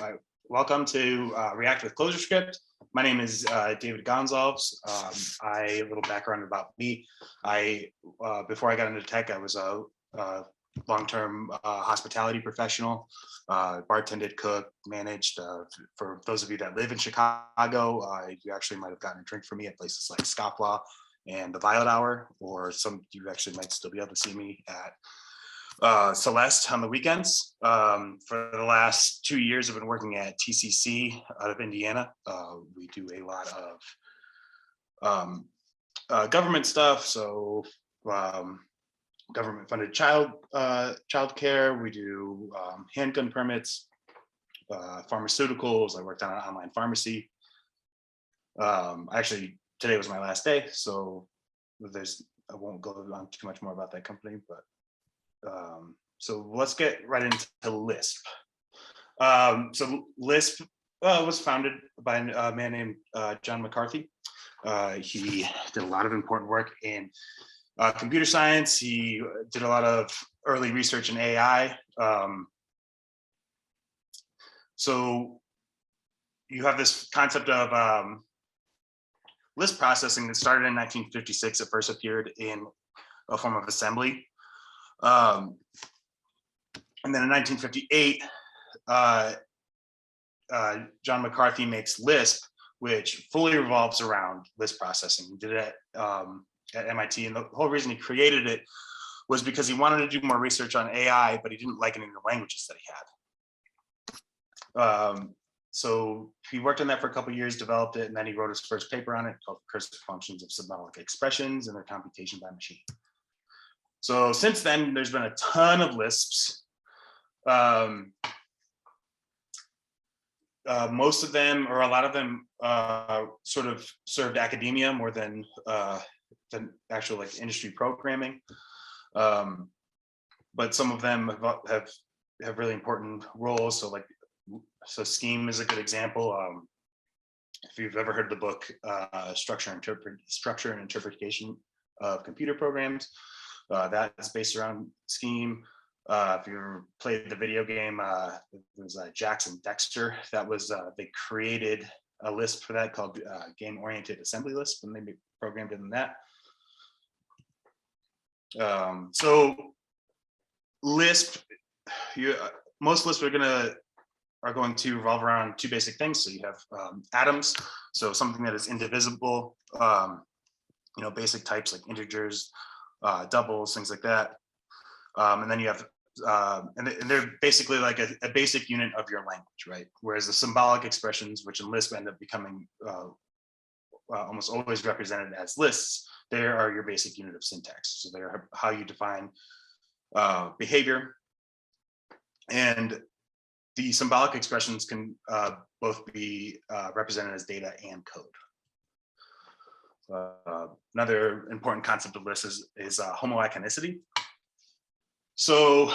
All right. Welcome to React with ClojureScript. My name is David Gonsalve. A little background about me. Before I got into tech, I was a long-term hospitality professional, bartended, cooked, managed. For those of you that live in Chicago, you actually might have gotten a drink from me at places like Scofflaw and the Violet Hour, or you actually might still be able to see me at Celeste on the weekends. For the last 2 years, I've been working at TCC out of Indiana. We do a lot of government stuff, so government-funded child care. We do handgun permits, pharmaceuticals. I worked on an online pharmacy. Actually, today was my last day, so I won't go on too much more about that company, but. So let's get right into LISP. So LISP was founded by a man named John McCarthy. He did a lot of important work in computer science. He did a lot of early research in AI. So you have this concept of LISP processing that started in 1956. It first appeared in a form of assembly. And then in 1958, John McCarthy makes LISP, which fully revolves around LISP processing. He did it at MIT, and the whole reason he created it was because he wanted to do more research on AI, but he didn't like any of the languages that he had. So he worked on that for a couple of years, developed it, and then he wrote his first paper on it called Recursive Functions of Symbolic Expressions and Their Computation by Machine. So since then, there's been a ton of LISPs. Most of them, or a lot of them, sort of served academia more than actual like industry programming. But some of them have really important roles. So Scheme is a good example. If you've ever heard the book Structure and Interpretation of Computer Programs. That is based around Scheme. If you ever played the video game, it was Jackson Dexter. That was they created a LISP for that called Game-Oriented Assembly Lisp, and they programmed it in that. So LISP, most LISP are going to revolve around two basic things. So you have atoms, so something that is indivisible. Basic types like integers, doubles, things like that. And then you have, and they're basically like a basic unit of your language, right? Whereas the symbolic expressions, which in Lisp end up becoming almost always represented as lists, they are your basic unit of syntax. So they're how you define behavior. And the symbolic expressions can both be represented as data and code. Another important concept of LISP is homoiconicity. So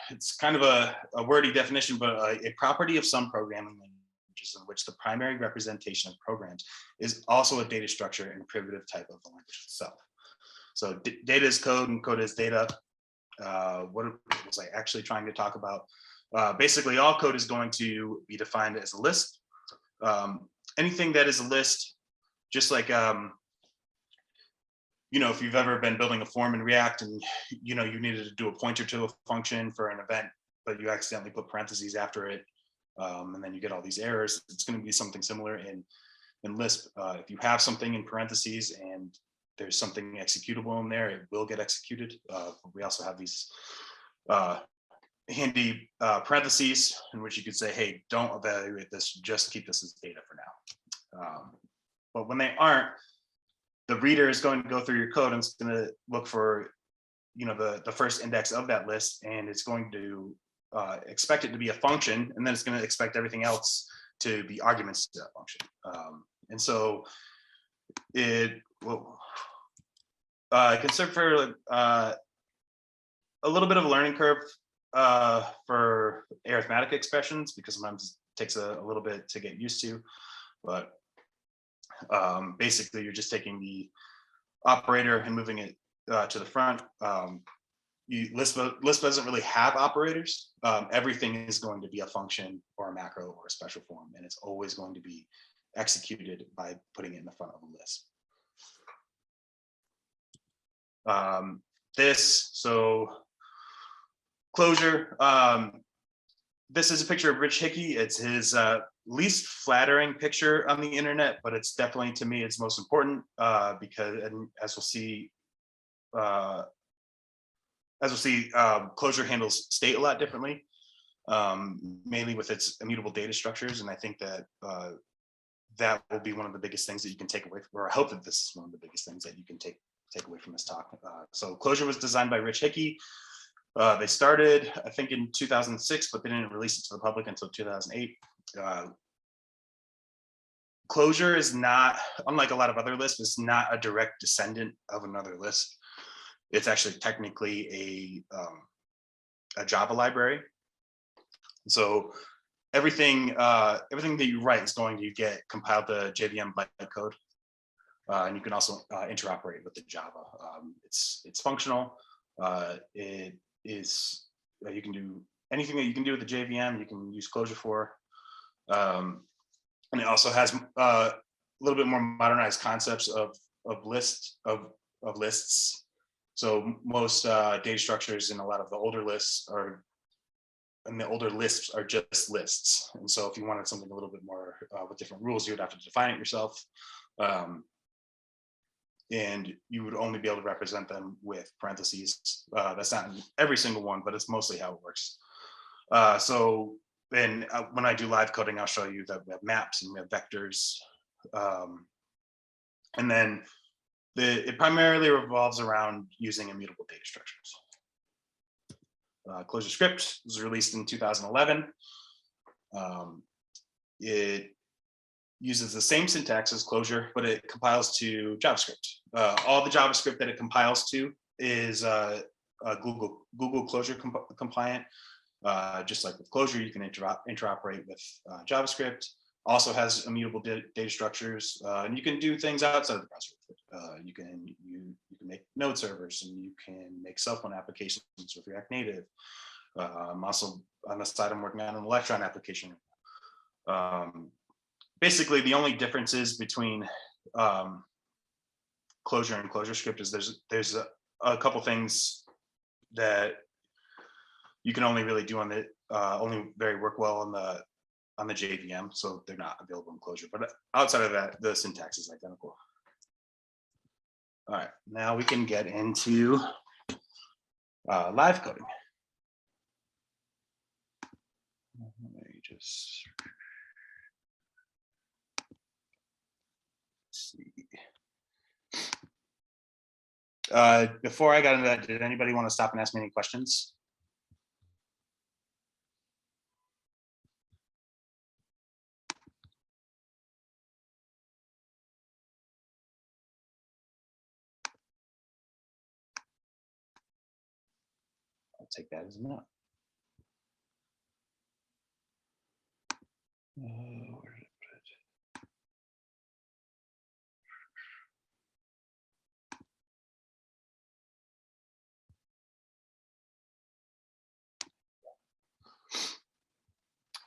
it's kind of a wordy definition, but a property of some programming languages in which the primary representation of programs is also a data structure and primitive type of the language itself. So data is code and code is data. What was I actually trying to talk about? Basically, all code is going to be defined as a list. Anything that is a list, just like if you've ever been building a form in React and you needed to do a pointer to a function for an event, but you accidentally put parentheses after it, and then you get all these errors. It's going to be something similar in Lisp. If you have something in parentheses and there's something executable in there, it will get executed. We also have these handy parentheses in which you could say, hey, don't evaluate this, just keep this as data for now. But when they aren't, the reader is going to go through your code and it's going to look for, the first index of that list, and it's going to expect it to be a function, and then it's going to expect everything else to be arguments to that function. And so it can serve for a little bit of a learning curve for arithmetic expressions, because sometimes it takes a little bit to get used to, but basically you're just taking the operator and moving it to the front. Lisp doesn't really have operators. Everything is going to be a function or a macro or a special form, and it's always going to be executed by putting it in the front of a Lisp. Clojure. This is a picture of Rich Hickey. It's his least flattering picture on the internet, but it's definitely, to me, it's most important because, and as we'll see, Clojure handles state a lot differently, mainly with its immutable data structures. And I think that that will be one of the biggest things that you can take away, or I hope that this is one of the biggest things that you can take away from this talk. So Clojure was designed by Rich Hickey. They started, I think, in 2006, but they didn't release it to the public until 2008. Clojure is not, unlike a lot of other Lisp, it's not a direct descendant of another Lisp. It's actually technically a Java library. So everything that you write is going to get compiled to JVM bytecode, and you can also interoperate with the Java. It's functional. It is, you can do anything that you can do with the JVM. You can use Clojure for, and it also has a little bit more modernized concepts of lists. So most data structures in a lot of the older lists are, and the older Lisps are just lists. And so if you wanted something a little bit more with different rules, you would have to define it yourself. And you would only be able to represent them with parentheses. That's not in every single one, but it's mostly how it works. So when I do live coding, I'll show you that we have maps and we have vectors. And then it primarily revolves around using immutable data structures. ClojureScript was released in 2011. It uses the same syntax as Clojure, but it compiles to JavaScript. All the JavaScript that it compiles to is Google Clojure compliant. Just like with Clojure, you can interoperate with JavaScript. Also has immutable data structures, and you can do things outside of the browser. You can make node servers, and you can make cell phone applications with React Native. Also on the side, I'm working on an Electron application. Basically, the only differences between Clojure and ClojureScript is there's a couple things that you can only really do on the only very work well on the JVM, so they're not available in Clojure. But outside of that, the syntax is identical. All right, now we can get into live coding. Let me just see. Before I got into that, did anybody want to stop and ask me any questions? I'll take that as a no. Where did I put it?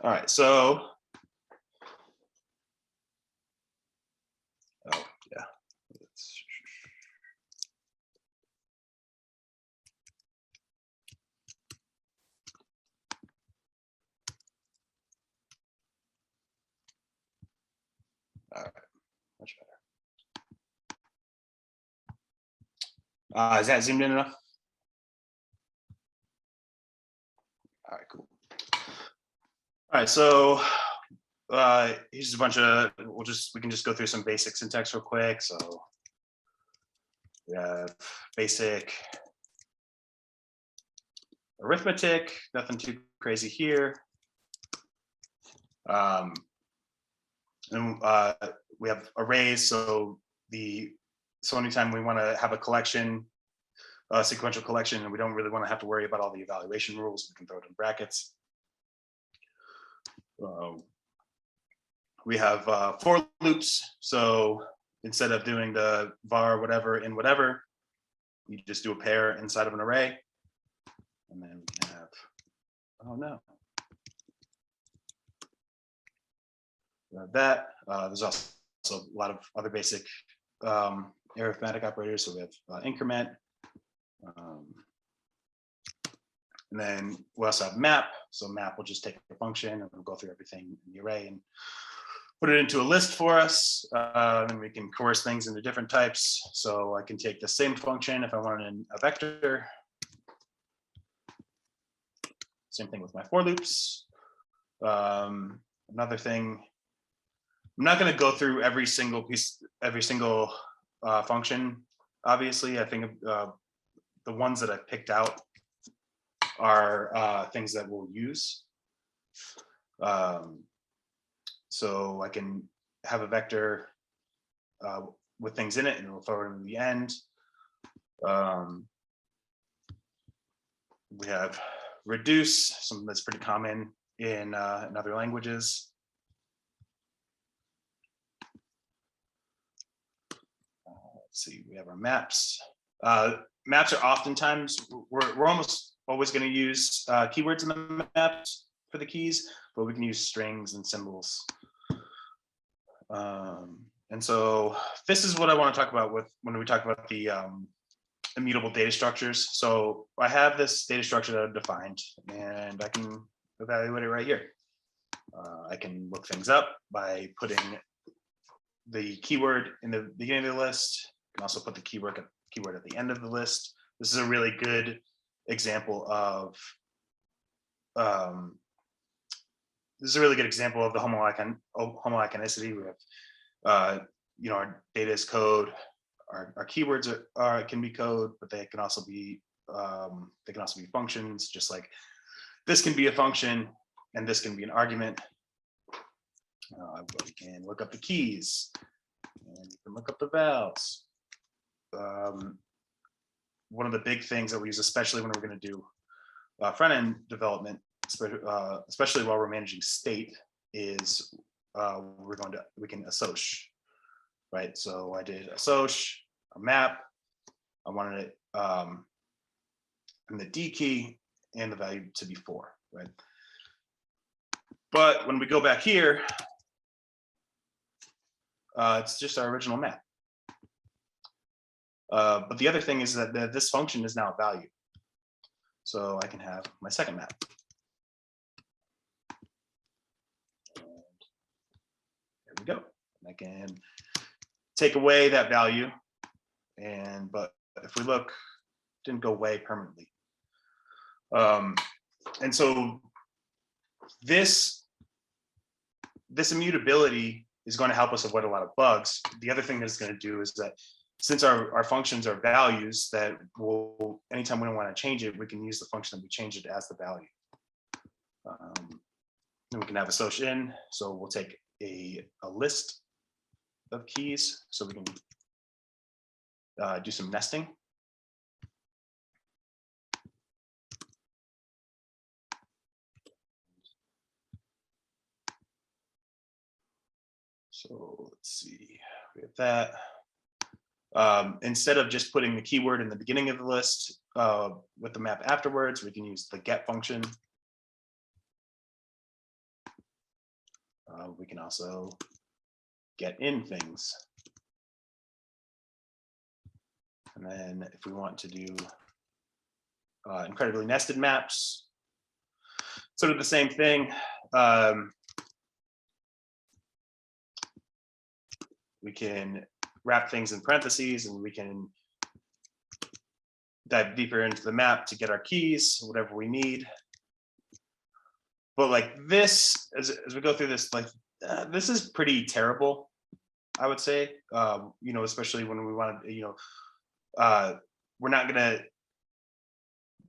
All right, so oh yeah, all right, much better. Is that zoomed in enough? All right, cool. All right, so here's a bunch of, we can just go through some basic syntax real quick. So we have basic arithmetic, nothing too crazy here. And we have arrays. So anytime we want to have a collection, a sequential collection, and we don't really want to have to worry about all the evaluation rules, we can throw it in brackets. We have for loops. So instead of doing the var whatever in whatever, you just do a pair inside of an array. And then we can have, oh no. We have that. There's also a lot of other basic arithmetic operators. So we have increment. And then we also have map. So map will just take a function and we'll go through everything in the array and put it into a list for us. And we can coerce things into different types. So I can take the same function if I want it in a vector. Same thing with my for loops. Another thing, I'm not going to go through every single piece, every single function. Obviously, I think the ones that I picked out are things that we'll use. So I can have a vector with things in it and it'll throw it in the end. We have reduce, something that's pretty common in other languages. Let's see, we have our maps. Maps are oftentimes, we're almost always going to use keywords in the maps for the keys, but we can use strings and symbols. And so this is what I want to talk about when we talk about the immutable data structures. So I have this data structure that I've defined and I can evaluate it right here. I can look things up by putting the keyword in the beginning of the list. I can also put the keyword at the end of the list. This is a really good example of the homoiconicity. We have our data is code. Our keywords can be code, but they can also be functions. Just like this can be a function, and this can be an argument. We can look up the keys, and you can look up the vowels. One of the big things that we use, especially when we're going to do front-end development, especially while we're managing state, is we can assoc, right? So I did assoc, a map. I wanted it in the D key and the value to be 4, right? But when we go back here, it's just our original map. But the other thing is that this function is now a value. So I can have my second map. And there we go. And I can take away that value. But if we look, it didn't go away permanently. And so this immutability is going to help us avoid a lot of bugs. The other thing that it's going to do is that since our functions are values, that will, anytime we don't want to change it, we can use the function that we change it as the value. And we can have assoc in, so we'll take a list of keys, so we can do some nesting. So let's see, we have that. Instead of just putting the keyword in the beginning of the list with the map afterwards, we can use the get function. We can also get in things. And then if we want to do incredibly nested maps, sort of the same thing. We can wrap things in parentheses and we can dive deeper into the map to get our keys, whatever we need. But like this, as we go through this, like this is pretty terrible, I would say, especially when we want to, we're not gonna,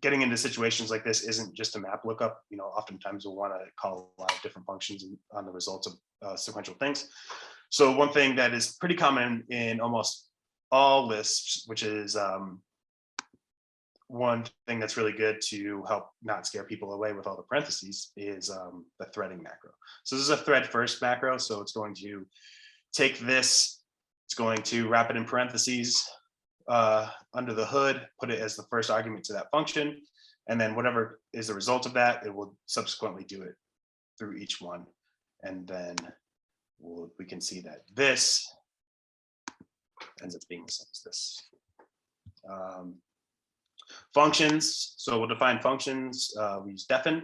getting into situations like this isn't just a map lookup. Oftentimes we'll want to call a lot of different functions on the results of sequential things. So one thing that is pretty common in almost all lists, which is one thing that's really good to help not scare people away with all the parentheses, is the threading macro. So this is a ThreadFirst macro. So it's going to take this, it's going to wrap it in parentheses under the hood, put it as the first argument to that function, And then whatever is the result of that, it will subsequently do it through each one. And then we can see that this ends up being the same as this. Functions, so we'll define functions. We use defin.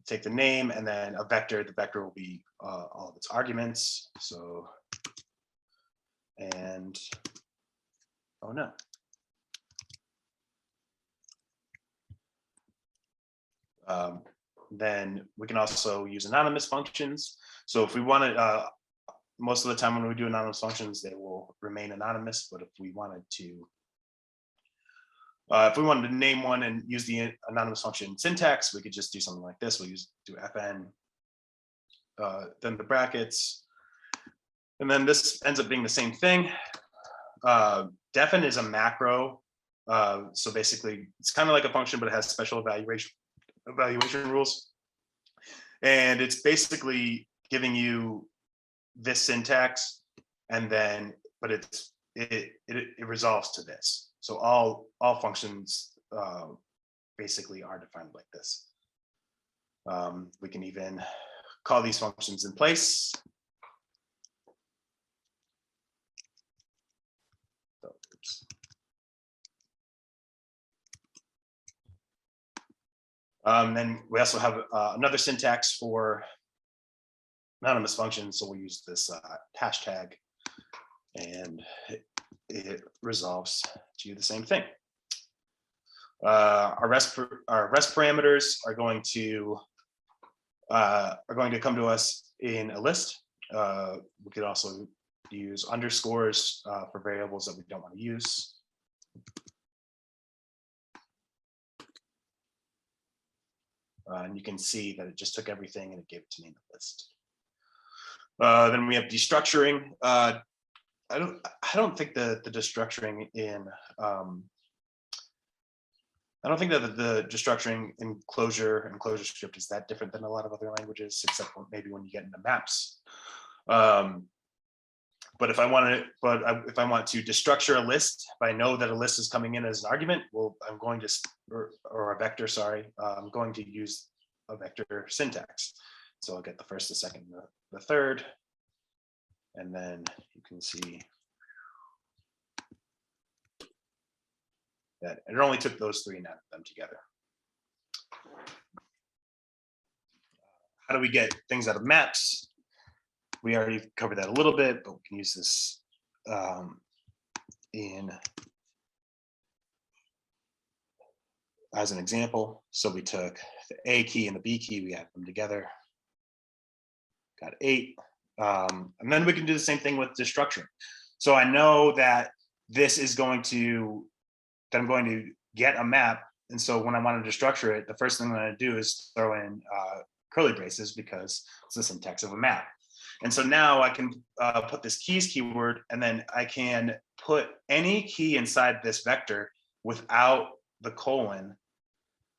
Take the name and then a vector. The vector will be all of its arguments. So, and oh no. Then we can also use anonymous functions. So if we want to, most of the time when we do anonymous functions, they will remain anonymous. But if we wanted to name one and use the anonymous function syntax, we could just do something like this. We'll do fn, then the brackets, and then this ends up being the same thing. Defin is a macro, so basically it's kind of like a function, but it has special evaluation rules, and it's basically giving you this syntax, and then but it resolves to this. So all functions basically are defined like this. We can even call these functions in place. Then we also have another syntax for anonymous functions. So we'll use this hashtag, and it resolves to the same thing. Our REST parameters are going to come to us in a list. We could also use underscores for variables that we don't want to use. And you can see that it just took everything and it gave it to me in the list. Then we have destructuring. I don't think the destructuring in I don't think that the destructuring in Clojure and ClojureScript is that different than a lot of other languages, except maybe when you get into maps. But if I want to destructure a list, if I know that a list is coming in as an argument, well, I'm going to, or a vector, sorry, I'm going to use a vector syntax. So I'll get the first, the second, the third, and then you can see that it only took those three and added them together. How do we get things out of maps? We already covered that a little bit, but we can use this as an example. So we took the A key and the B key, we added them together, got 8. And then we can do the same thing with destructuring. So I know that this is going to, that I'm going to get a map. And so when I want to destructure it, the first thing I'm going to do is throw in curly braces because it's the syntax of a map. And so now I can put this keys keyword, and then I can put any key inside this vector without the colon,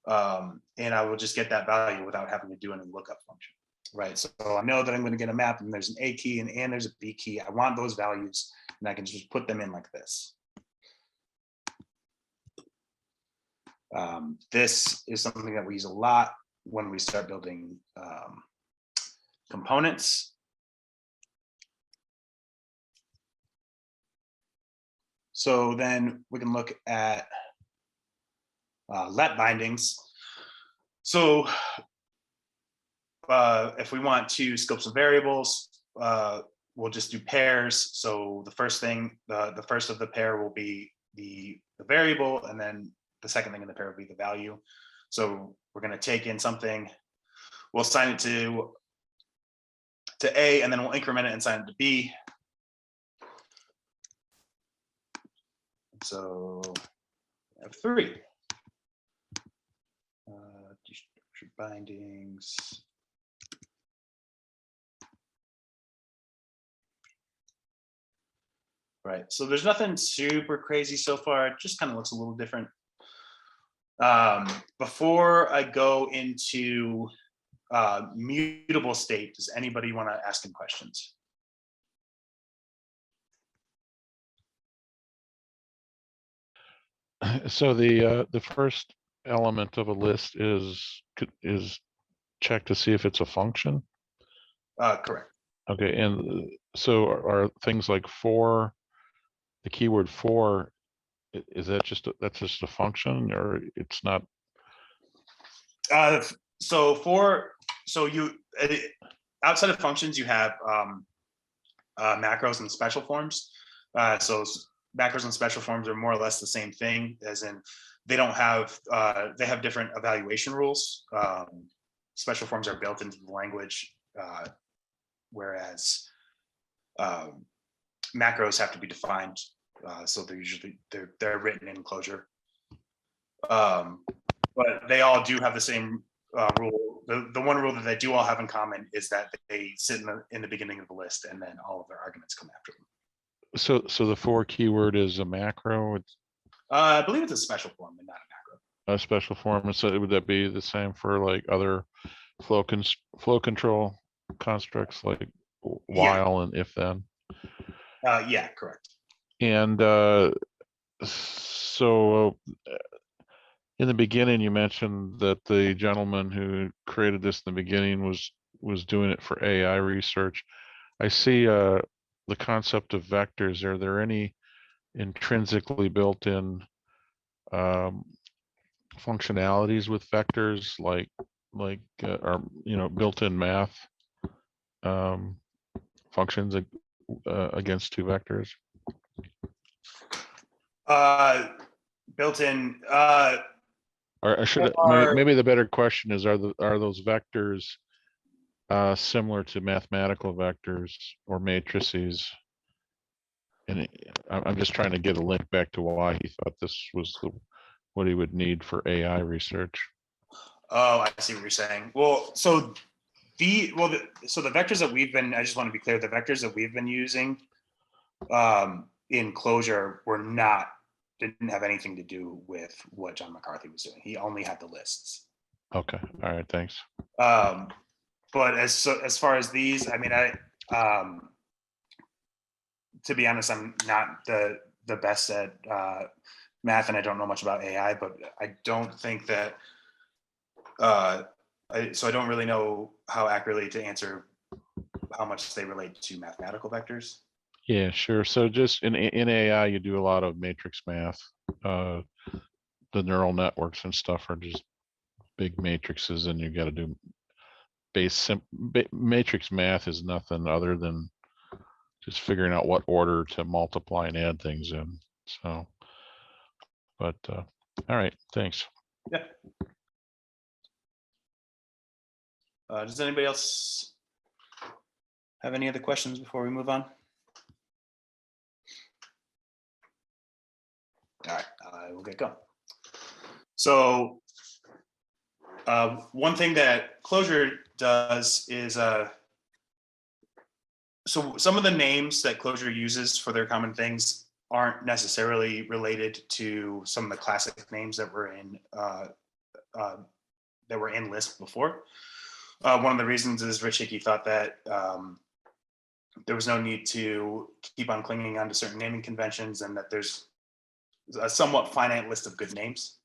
and I will just get that value without having to do any lookup function, right? So I know that I'm going to get a map, and there's an A key and there's a B key. I want those values, and I can just put them in like this. This is something that we use a lot when we start building components. So then we can look at let bindings. So if we want to scope some variables, we'll just do pairs. So the first thing, the first of the pair will be the variable, and then the second thing in the pair will be the value. So we're going to take in something, we'll assign it to A, and then we'll increment it and assign it to B. So I have 3. Destructured bindings. Right, so there's nothing super crazy so far. It just kind of looks a little different. Before I go into mutable state, does anybody want to ask any questions? So the first element of a list is check to see if it's a function. Correct. Okay, and so are things like for, the keyword for, is that that's just a function, or it's not? So you outside of functions, you have macros and special forms. So macros and special forms are more or less the same thing, as in they don't have they have different evaluation rules. Special forms are built into the language, whereas macros have to be defined. So they're usually they're written in Clojure, but they all do have the same rule. The one rule that they do all have in common is that they sit in the beginning of the list, and then all of their arguments come after them. So the for keyword is a macro. It's I believe it's a special form and not a macro. a special form. So would that be the same for like other flow control constructs like while and if then? Yeah, correct. And so in the beginning, you mentioned that the gentleman who created this in the beginning was doing it for AI research. I see the concept of vectors. Are there any intrinsically built-in functionalities with vectors, like or built-in math functions against two vectors? Built-in. Or should maybe the better question is, are those vectors similar to mathematical vectors or matrices? And I'm just trying to get a link back to why he thought this was what he would need for AI research. Oh, I see what you're saying. Well, so the vectors that we've been, I just want to be clear, the vectors that we've been using in Clojure didn't have anything to do with what John McCarthy was doing. He only had the lists. Okay. All right. Thanks. But as far as these, I mean, to be honest, I'm not the best at math, and I don't know much about AI, but I don't think that. So I don't really know how accurately to answer how much they relate to mathematical vectors. Yeah, sure. So just in AI, you do a lot of matrix math. The neural networks and stuff are just big matrices, and you got to do matrix math is nothing other than just figuring out what order to multiply and add things in. So, but all right, thanks. Yeah. Does anybody else have any other questions before we move on? All right, we'll get going. So one thing that Clojure does is, so some of the names that Clojure uses for their common things aren't necessarily related to some of the classic names that were in Lisp before. One of the reasons is Rich Hickey thought that there was no need to keep on clinging on to certain naming conventions, and that there's a somewhat finite list of good names.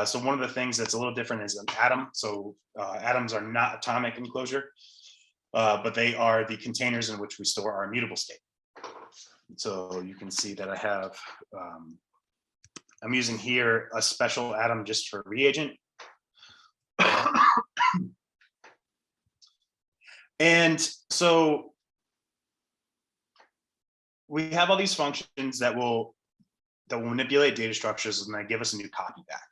So one of the things that's a little different is an atom. So atoms are not atomic in Clojure, but they are the containers in which we store our immutable state. So you can see that I have, I'm using here a special atom just for reagent. And so we have all these functions that will manipulate data structures and then give us a new copy back.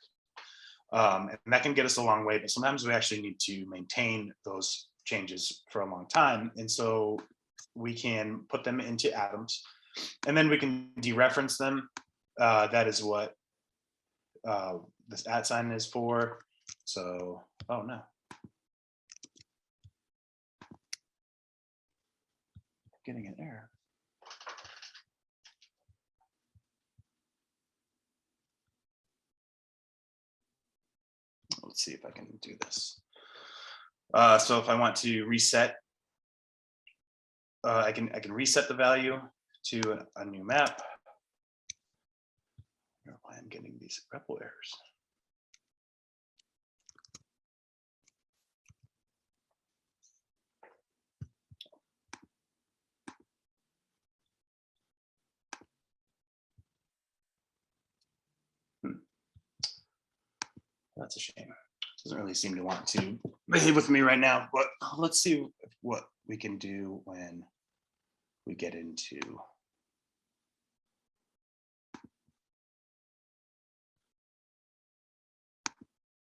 And that can get us a long way, but sometimes we actually need to maintain those changes for a long time. And so we can put them into atoms, and then we can dereference them. That is what this @ is for. So, oh no. Getting an error. Let's see if I can do this. So if I want to reset, I can reset the value to a new map. why I'm getting these REPL errors. That's a shame. Doesn't really seem to want to behave with me right now, but let's see what we can do when we get into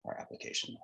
our application.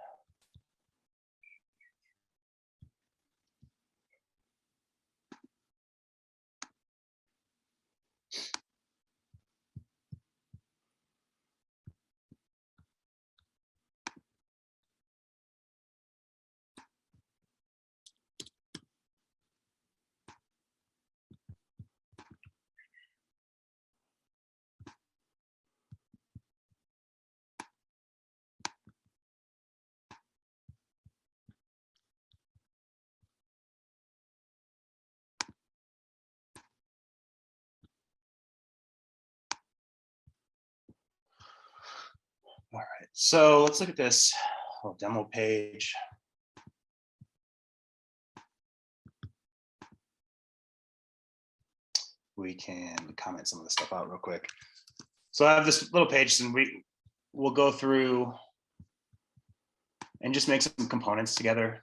All right, so let's look at this little demo page. We can comment some of the stuff out real quick. So I have this little page, and we'll go through and just make some components together.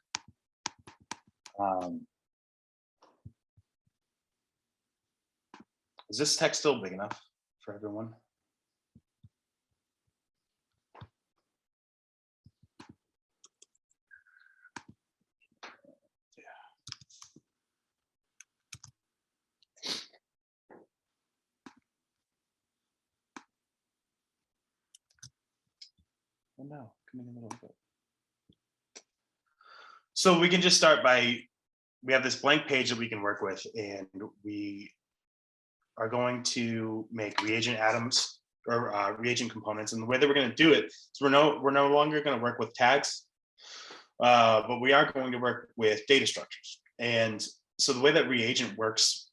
Is this text still big enough for everyone? Oh no, coming in a little bit. So we can just start by, we have this blank page that we can work with, and we are going to make reagent atoms or reagent components. And the way that we're going to do it is we're no longer going to work with tags, but we are going to work with data structures. And so the way that reagent works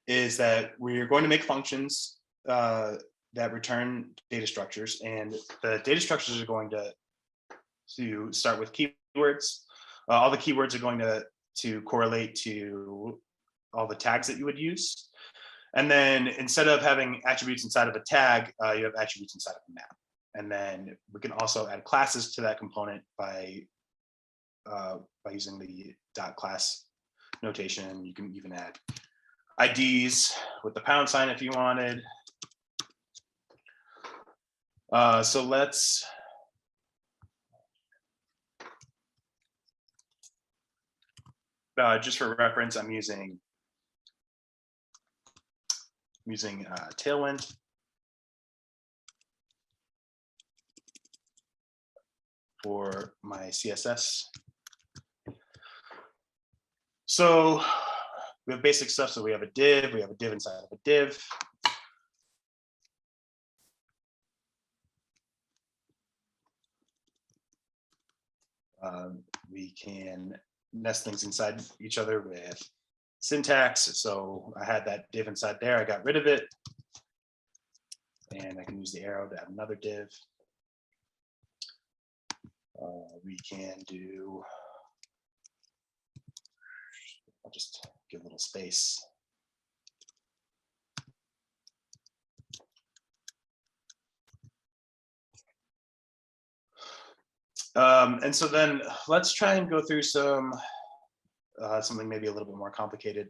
is that we're going to make functions that return data structures, and the data structures are going to start with keywords. All the keywords are going to correlate to all the tags that you would use. And then instead of having attributes inside of a tag, you have attributes inside of a map. And then we can also add classes to that component by using the .class notation. You can even add IDs with the # if you wanted. So let's just for reference, I'm using Tailwind. For my CSS. So we have basic stuff. So we have a div inside of a div. We can nest things inside each other with syntax. So I had that div inside there, I got rid of it. And I can use the arrow to add another div. We can do, I'll just give a little space. And so then let's try and go through something maybe a little bit more complicated.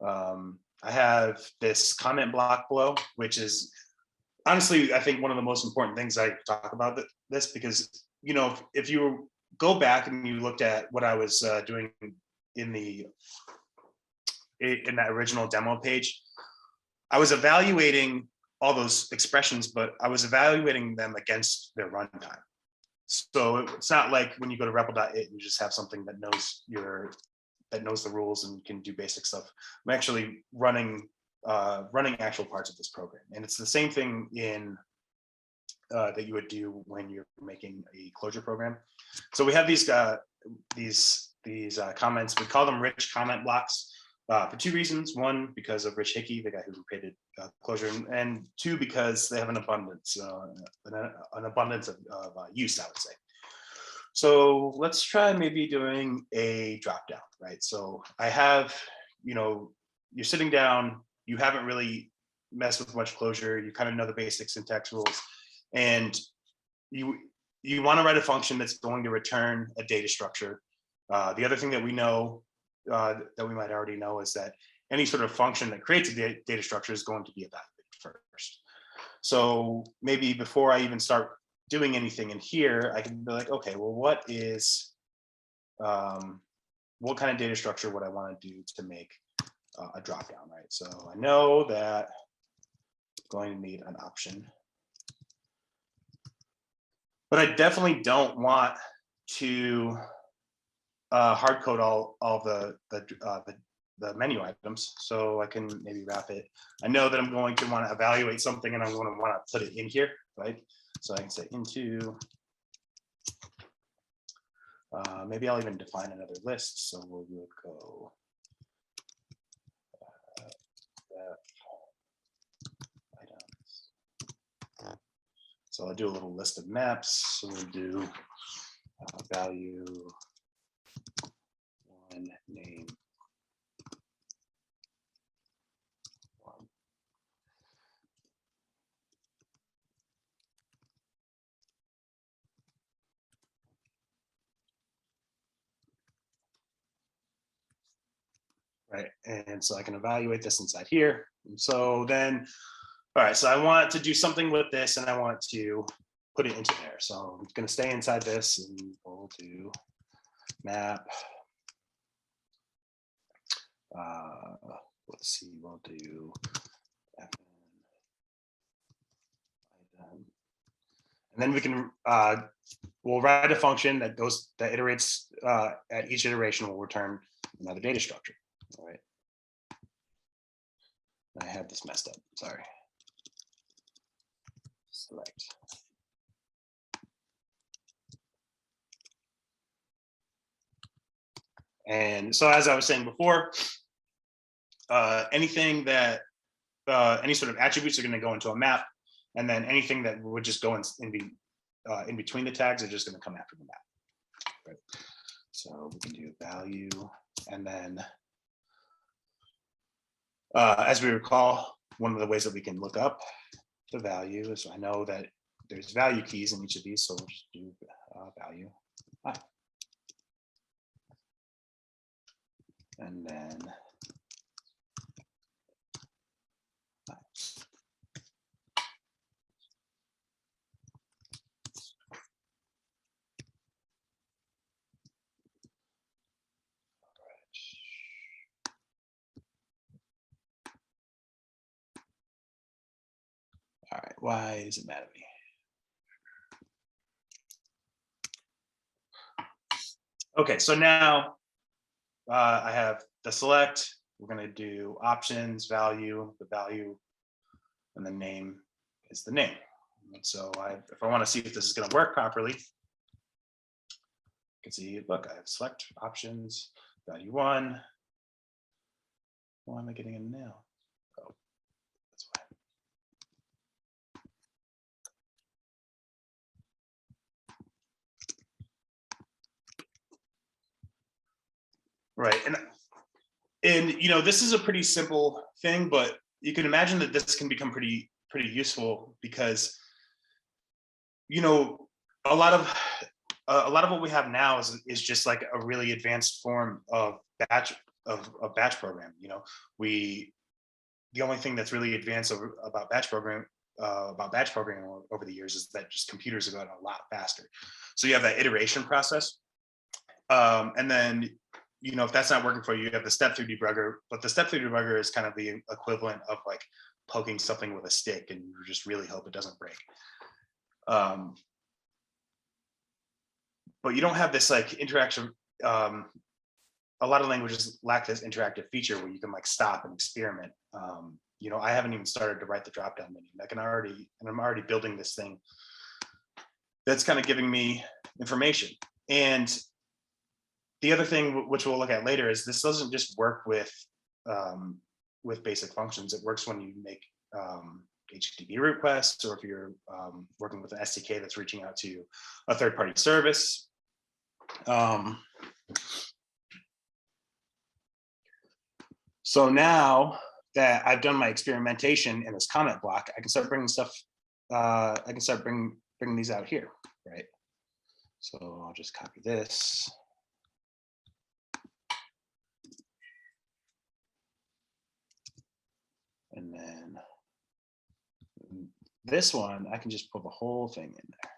I have this comment block below, which is honestly, I think one of the most important things I talk about this, because you know, if you go back and you looked at what I was doing in that original demo page, I was evaluating all those expressions, but I was evaluating them against their runtime. So it's not like when you go to REPL.it, you just have something that knows the rules and can do basic stuff. I'm actually running actual parts of this program, and it's the same thing in that you would do when you're making a Clojure program. So we have these comments. We call them rich comment blocks. for two reasons. One, because of Rich Hickey, the guy who created Clojure, and two, because they have an abundance of use, I would say. So let's try maybe doing a drop down, right? So I have, you're sitting down, you haven't really messed with much Clojure, you kind of know the basic syntax rules, and you want to write a function that's going to return a data structure. The other thing that we know, that we might already know, is that any sort of function that creates a data structure is going to be evaluated first. So maybe before I even start doing anything in here, I can be like, okay, well, what kind of data structure would I want to do to make a dropdown, right? So I know that I'm going to need an option, but I definitely don't want to hard code all the menu items. So I can maybe wrap it. I know that I'm going to want to evaluate something, and I'm going to want to put it in here, right? So I can say into, maybe I'll even define another list. So we'll go items. So I'll do a little list of maps. So we'll do value one, name one. Right, and so I can evaluate this inside here. And so then, all right, so I want to do something with this, and I want to put it into there. So I'm going to stay inside this, and we'll do map. Let's see, we'll do and then we can we'll write a function that iterates at each iteration will return another data structure. All right. I had this messed up. Sorry. Select. And so, as I was saying before, anything that any sort of attributes are going to go into a map, and then anything that would just go in between the tags are just going to come after the map. Right. So we can do value, and then as we recall, one of the ways that we can look up the value is I know that there's value keys in each of these, so we'll just do value. And then all right, why does it matter to me? Okay, so now I have the select. We're going to do options, value, the value, and the name is the name. And so if I want to see if this is going to work properly, you can see, look, I have select options, value one. Why am I getting a now? Oh, that's why. Right, and this is a pretty simple thing, but you can imagine that this can become pretty useful because a lot of what we have now is just like a really advanced form of batch programming. The only thing that's really advanced about batch programming over the years is that just computers have gotten a lot faster. So you have that iteration process, and then if that's not working for you, you have the step through debugger. But the step through debugger is kind of the equivalent of like poking something with a stick, and you just really hope it doesn't break. But you don't have this like interaction. A lot of languages lack this interactive feature where you can like stop and experiment. I haven't even started to write the dropdown menu. I'm already building this thing that's kind of giving me information. And the other thing, which we'll look at later, is this doesn't just work with with basic functions. It works when you make HTTP requests, or if you're working with an SDK that's reaching out to a third-party service. So now that I've done my experimentation in this comment block, I can start bringing stuff. I can start bringing these out here, right? So I'll just copy this. And then this one, I can just put the whole thing in there.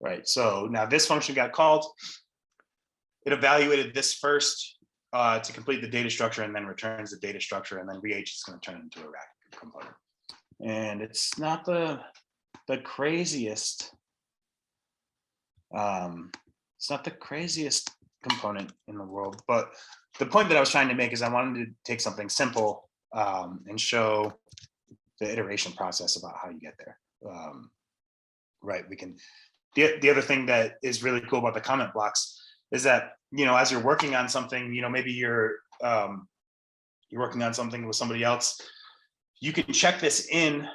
Right, so now this function got called. It evaluated this first to complete the data structure, and then returns the data structure, and then Reagent is going to turn it into a rack component. And it's not the craziest. It's not the craziest component in the world, but the point that I was trying to make is I wanted to take something simple and show the iteration process about how you get there. Right, we can. The other thing that is really cool about the comment blocks is that, you know, as you're working on something, you know, maybe you're working on something with somebody else, you can check this in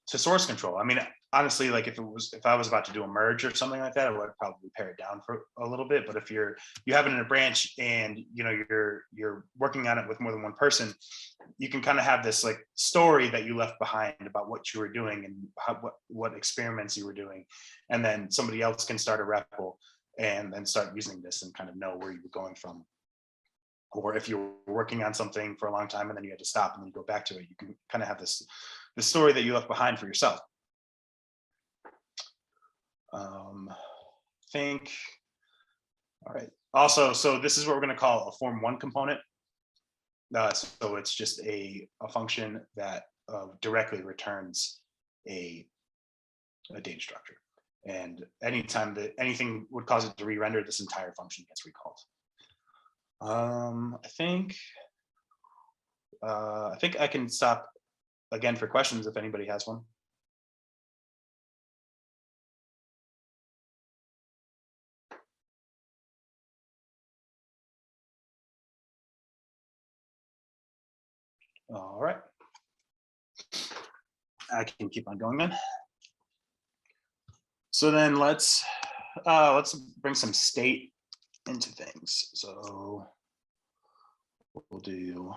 to source control. I mean, honestly, like if I was about to do a merge or something like that, I would probably pare it down for a little bit. But if you have it in a branch and, you know, you're working on it with more than one person, you can kind of have this like story that you left behind about what you were doing and what experiments you were doing, and then somebody else can start a REPL and then start using this and kind of know where you were going from. Or if you're working on something for a long time and then you had to stop and then you go back to it, you can kind of have the story that you left behind for yourself. All right. Also, so this is what we're going to call a form one component. So it's just a function that directly returns a data structure. And anytime that anything would cause it to re-render, this entire function gets recalled. I think I can stop again for questions if anybody has one. All right. I can keep on going then. So then let's bring some state into things. So we'll do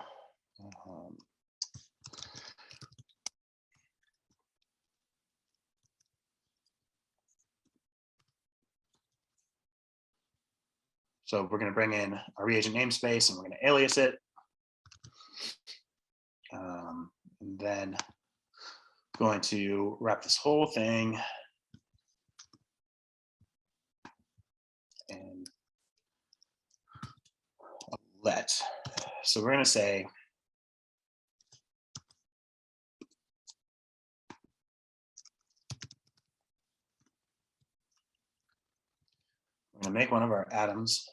so we're going to bring in our reagent namespace and we're going to alias it. And then going to wrap this whole thing in a let. So we're going to say we're going to make one of our atoms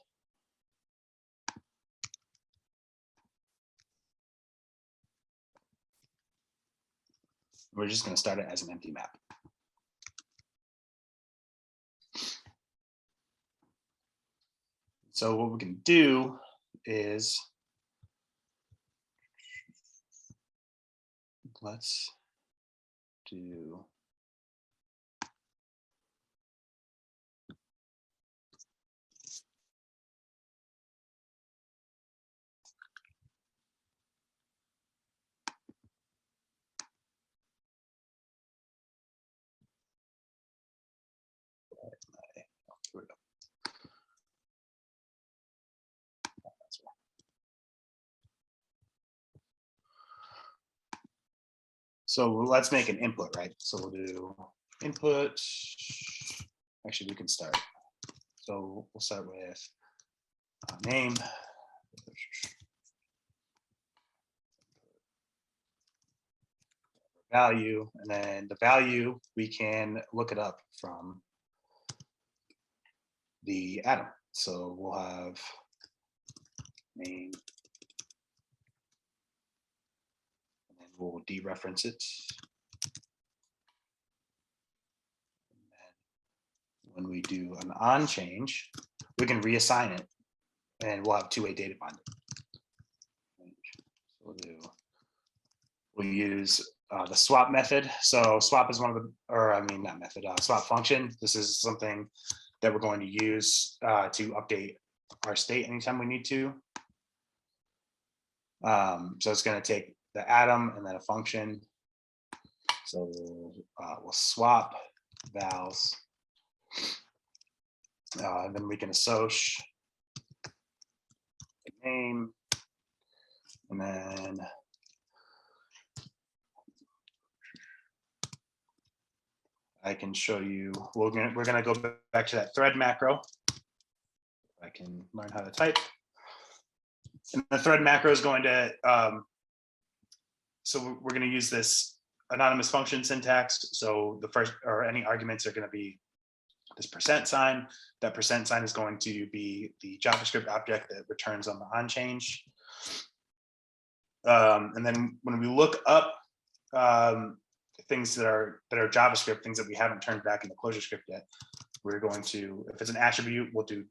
we're just going to start it as an empty map. So what we can do is let's do here we go. So let's make an input, right? So we'll do input. Actually, we can start. So we'll start with name. Value, and then the value, we can look it up from the atom. So we'll have name. we'll dereference it. When we do an on change, we can reassign it and we'll have two-way data binding. So we'll use the swap method. So swap is one of the, or I mean, not method, swap function. This is something that we're going to use to update our state anytime we need to. So it's going to take the atom and then a function. So we'll swap vals. And then we can associ the name, and then I can show you. We're gonna go back to that thread macro. I can learn how to type. And the thread macro is going to. So we're going to use this anonymous function syntax. So the first or any arguments are going to be this %sign. That %sign is going to be the JavaScript object that returns on the on change. And then when we look up things that are JavaScript, things that we haven't turned back into ClojureScript yet, we're going to, if it's an attribute, we'll do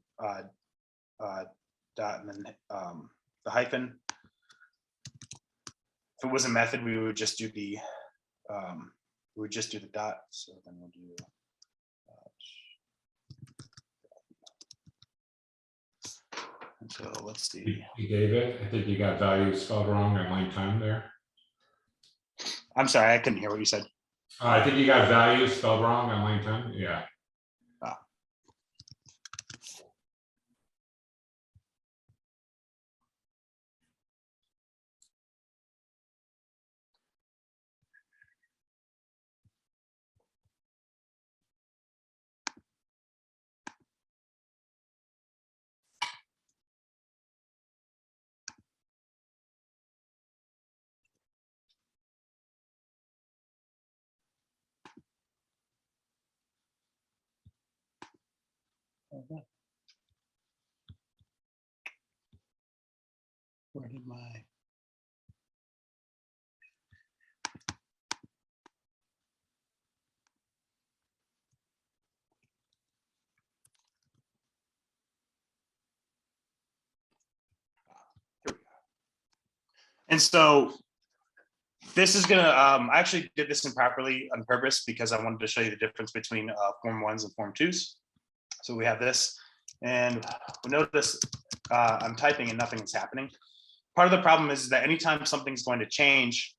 dot and then the hyphen. If it was a method, we would just do the dot. So then we'll do. So let's see. Hey, David, I think you got values spelled wrong on line 10 there. I'm sorry, I couldn't hear what you said. I think you got values spelled wrong on line 10. Yeah. Where did my here we go. And so this is gonna I actually did this improperly on purpose because I wanted to show you the difference between form 1s and form 2s. So we have this, and we notice I'm typing and nothing is happening. Part of the problem is that anytime something's going to change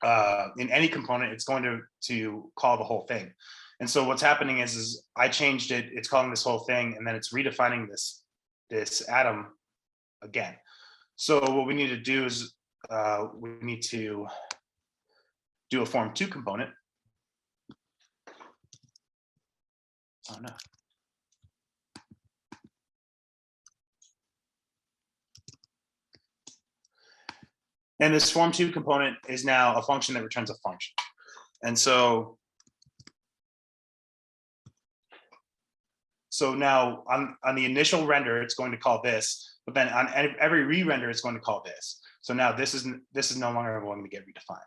in any component, it's going to call the whole thing. And so what's happening is I changed it, it's calling this whole thing, and then it's redefining this atom again. So what we need to do is we need to do a form 2 component. Oh no. And this form 2 component is now a function that returns a function. And so now on the initial render, it's going to call this, but then on every re-render, it's going to call this. So now this is no longer going to get redefined.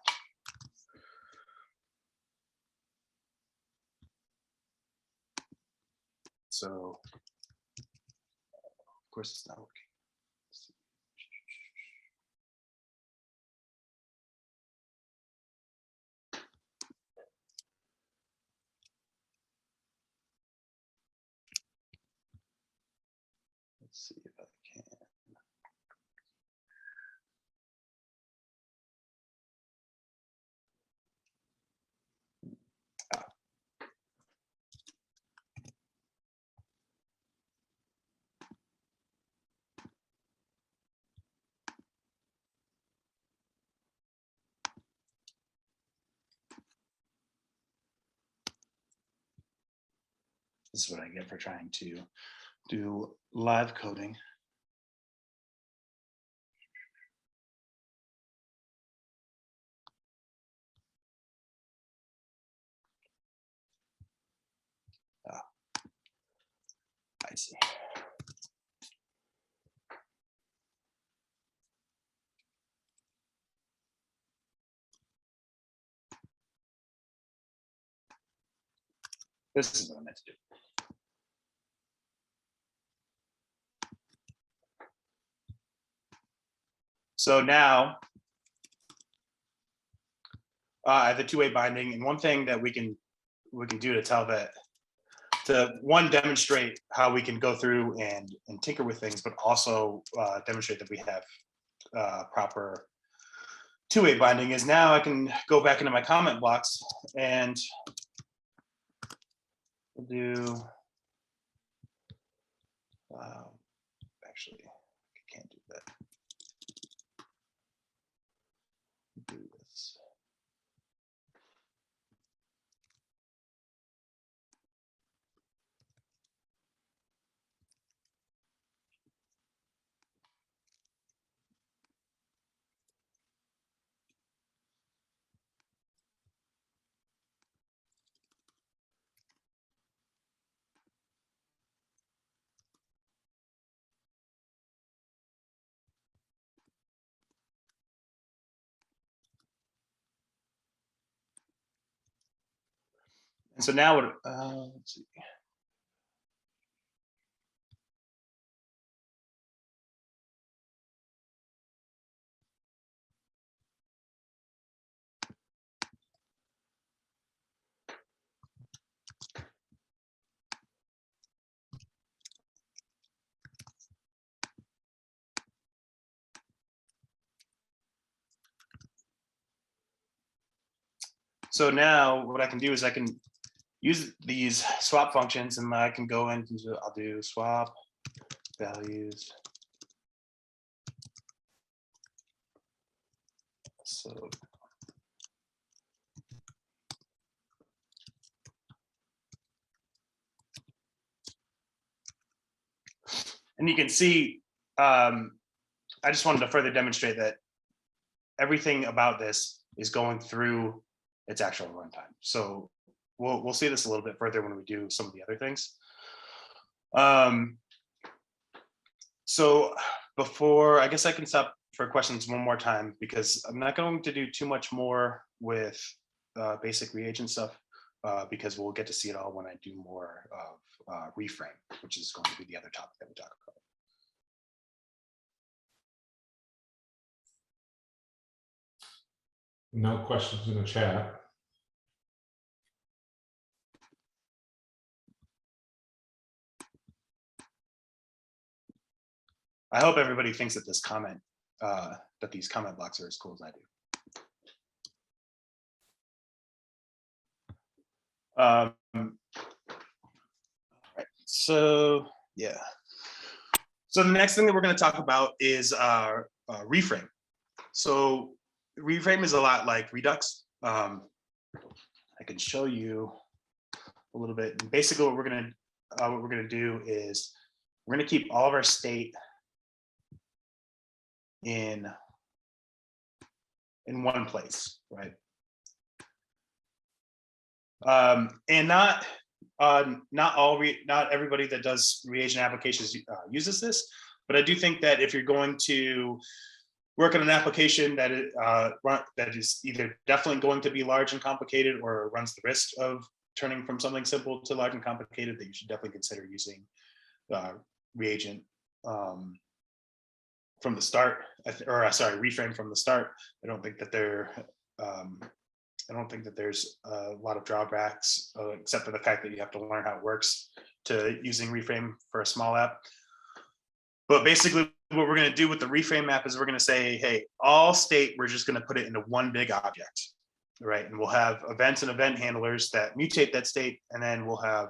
So of course it's not working. Let's see if I can. This is what I get for trying to do live coding. I see. This is what I meant to do. So now I have a two-way binding, and one thing that we can do to tell that, to one, demonstrate how we can go through and tinker with things, but also demonstrate that we have proper two-way binding, is now I can go back into my comment blocks and do actually I can't do that. Do this. And so now what, let's see. So now what I can do is I can use these swap functions, and I can go into, I'll do swap values. So and you can see, I just wanted to further demonstrate that everything about this is going through its actual runtime. So we'll see this a little bit further when we do some of the other things. So before, I guess I can stop for questions one more time, because I'm not going to do too much more with basic reagent stuff, because we'll get to see it all when I do more of Reframe, which is going to be the other topic that we talk about. No questions in the chat. I hope everybody thinks that this comment, that these comment blocks are as cool as I do. Right. So yeah. So the next thing that we're going to talk about is Reframe. So Reframe is a lot like Redux. I can show you a little bit. Basically, what we're going to do is we're going to keep all of our state in one place, right? And not everybody that does reagent applications uses this, but I do think that if you're going to work on an application that is either definitely going to be large and complicated, or runs the risk of turning from something simple to large and complicated, that you should definitely consider using Reagent from the start, or sorry, Reframe from the start. I don't think that there's a lot of drawbacks, except for the fact that you have to learn how it works, to using Reframe for a small app. But basically, what we're going to do with the Reframe app is we're going to say, hey, all state, we're just going to put it into one big object, right? And we'll have events and event handlers that mutate that state, and then we'll have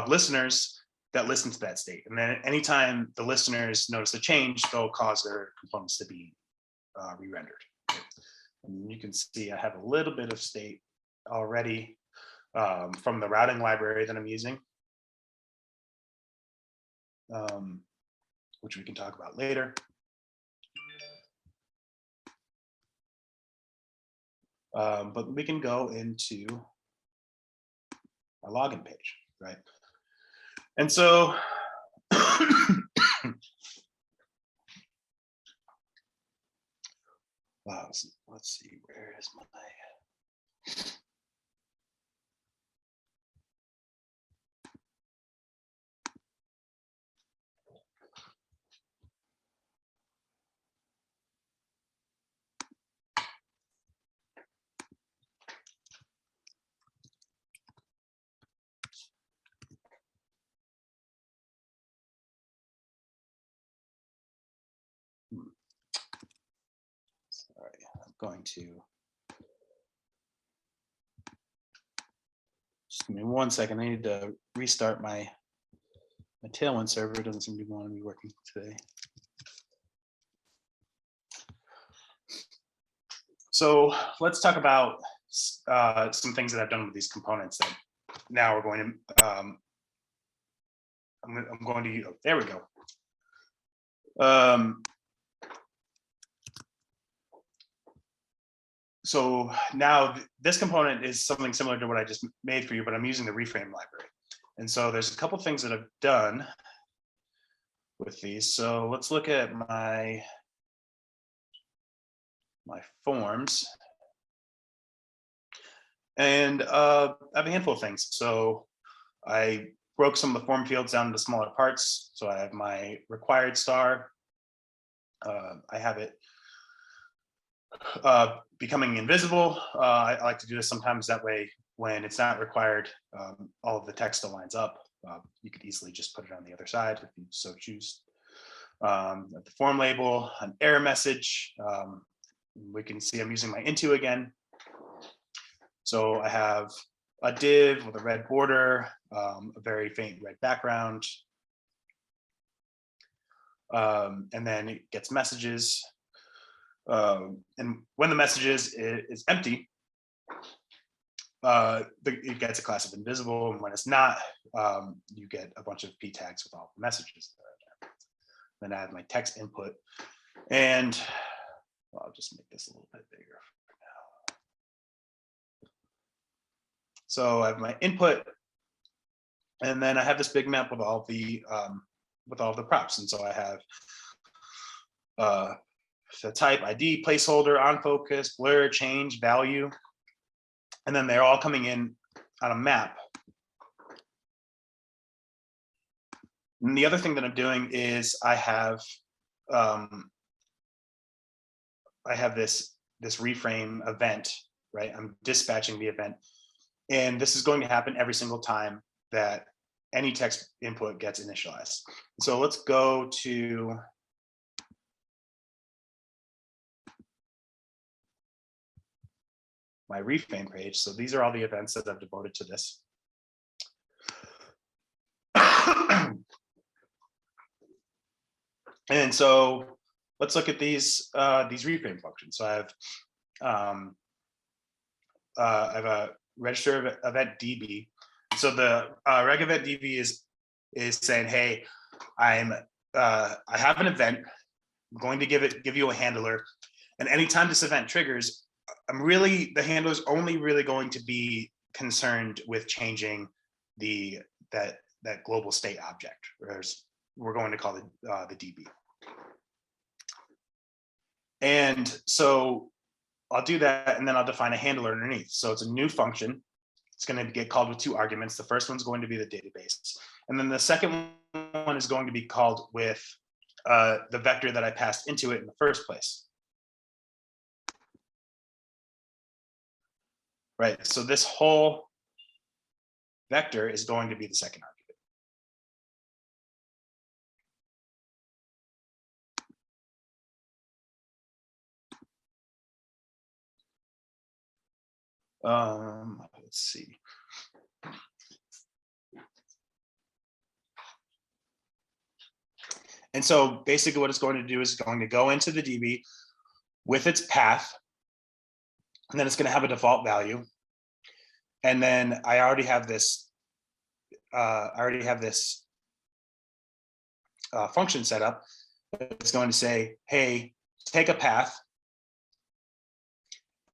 listeners that listen to that state. And then anytime the listeners notice a change, they'll cause their components to be re-rendered. And you can see I have a little bit of state already from the routing library that I'm using, which we can talk about later. But we can go into our login page, right? And so wow, let's see, where is my, right, I'm going to just give me 1 second. I need to restart my Tailwind server. It doesn't seem to want to be working today. So let's talk about some things that I've done with these components that now we're going to, I'm going to, oh, there we go. So now this component is something similar to what I just made for you, but I'm using the Reframe library. And so there's a couple things that I've done with these. So let's look at my forms. And I have a handful of things. So I broke some of the form fields down into smaller parts. So I have my required star. I have it becoming invisible. I like to do this sometimes, that way when it's not required, all of the text aligns up. You could easily just put it on the other side if you so choose. The form label, an error message. We can see I'm using my into again. So I have a div with a red border, a very faint red background. And then it gets messages. And when the message is empty, it gets a class of invisible. And when it's not, you get a bunch of p tags with all the messages that are there. Then I have my text input, and well, I'll just make this a little bit bigger for now. So I have my input, and then I have this big map with all the props. And so I have the type, ID, placeholder, on focus, blur, change, value, and then they're all coming in on a map. And the other thing that I'm doing is I have this reframe event, right? I'm dispatching the event, and this is going to happen every single time that any text input gets initialized. So let's go to my reframe page. So these are all the events that I've devoted to this. And so let's look at these reframe functions. So I have a register event DB. So the reg event DB is saying, hey, I have an event. I'm going to give you a handler, and anytime this event triggers, the handler is only really going to be concerned with changing that global state object, whereas we're going to call it the DB. And so I'll do that, and then I'll define a handler underneath. So it's a new function. It's going to get called with 2 arguments. The first one's going to be the database, and then the second one is going to be called with the vector that I passed into it in the first place. Right, so this whole vector is going to be the second argument. Let's see. And so basically what it's going to do is going to go into the DB with its path, and then it's going to have a default value. And then I already have this function set up. It's going to say, hey, take a path.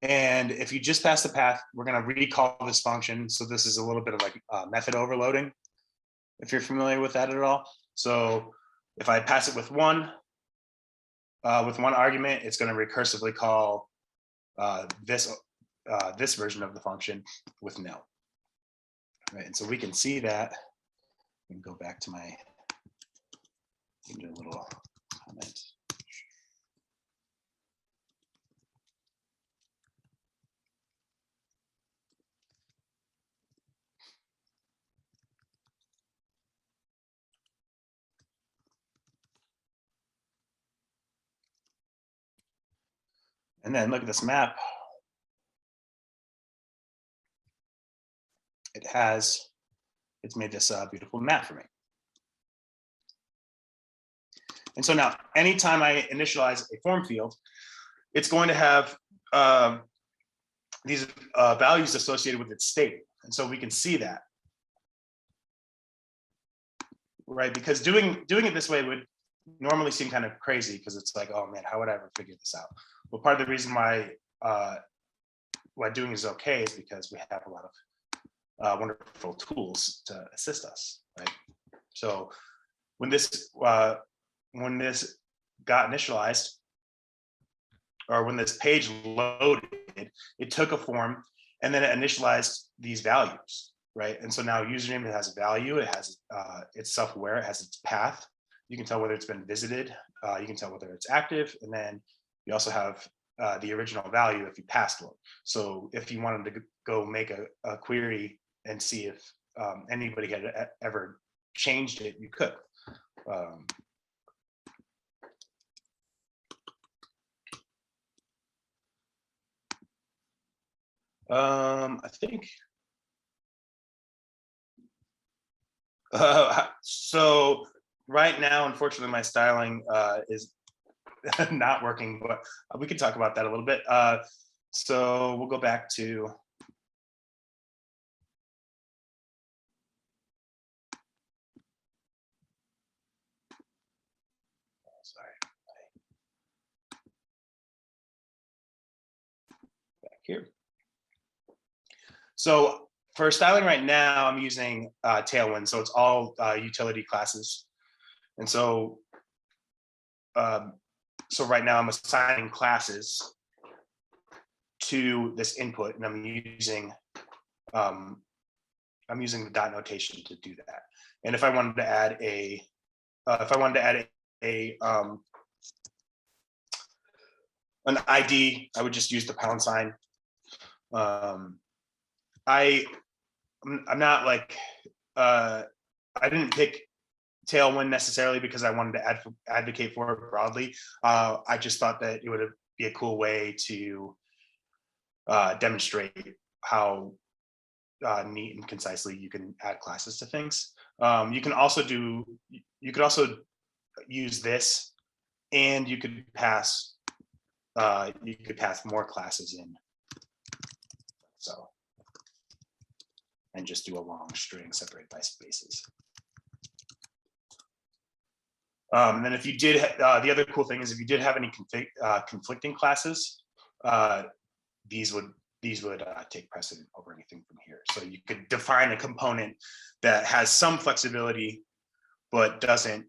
And if you just pass the path, we're going to recall this function. So this is a little bit of like method overloading, if you're familiar with that at all. So if I pass it with one argument, it's going to recursively call this version of the function with no. Right, and so we can see that. I can go back to my do a little comment. And then look at this map. It's made this beautiful map for me. And so now, anytime I initialize a form field, it's going to have these values associated with its state. And so we can see that, right? Because doing it this way would normally seem kind of crazy, because it's like, oh man, how would I ever figure this out? Well, part of the reason why doing is okay is because we have a lot of wonderful tools to assist us, right? So when this got initialized, or when this page loaded, it took a form and then it initialized these values, right? And so now username, it has a value, it has it's self-aware, it has its path. You can tell whether it's been visited, you can tell whether it's active, and then you also have the original value if you passed one. So if you wanted to go make a query and see if anybody had ever changed it, you could. I think so. Right now, unfortunately, my styling is not working, but we can talk about that a little bit. So we'll go back to back here. So for styling right now, I'm using Tailwind, so it's all utility classes. And so right now I'm assigning classes to this input, and I'm using the dot notation to do that. And if I wanted to add an ID, I would just use the pound sign. I'm not like I didn't pick Tailwind necessarily because I wanted to advocate for it broadly. I just thought that it would be a cool way to demonstrate how neat and concisely you can add classes to things. You could also use this, and you could pass more classes in. So, and just do a long string separated by spaces. And then if you did, the other cool thing is if you did have any conflicting classes, these would take precedent over anything from here. So you could define a component that has some flexibility, but doesn't,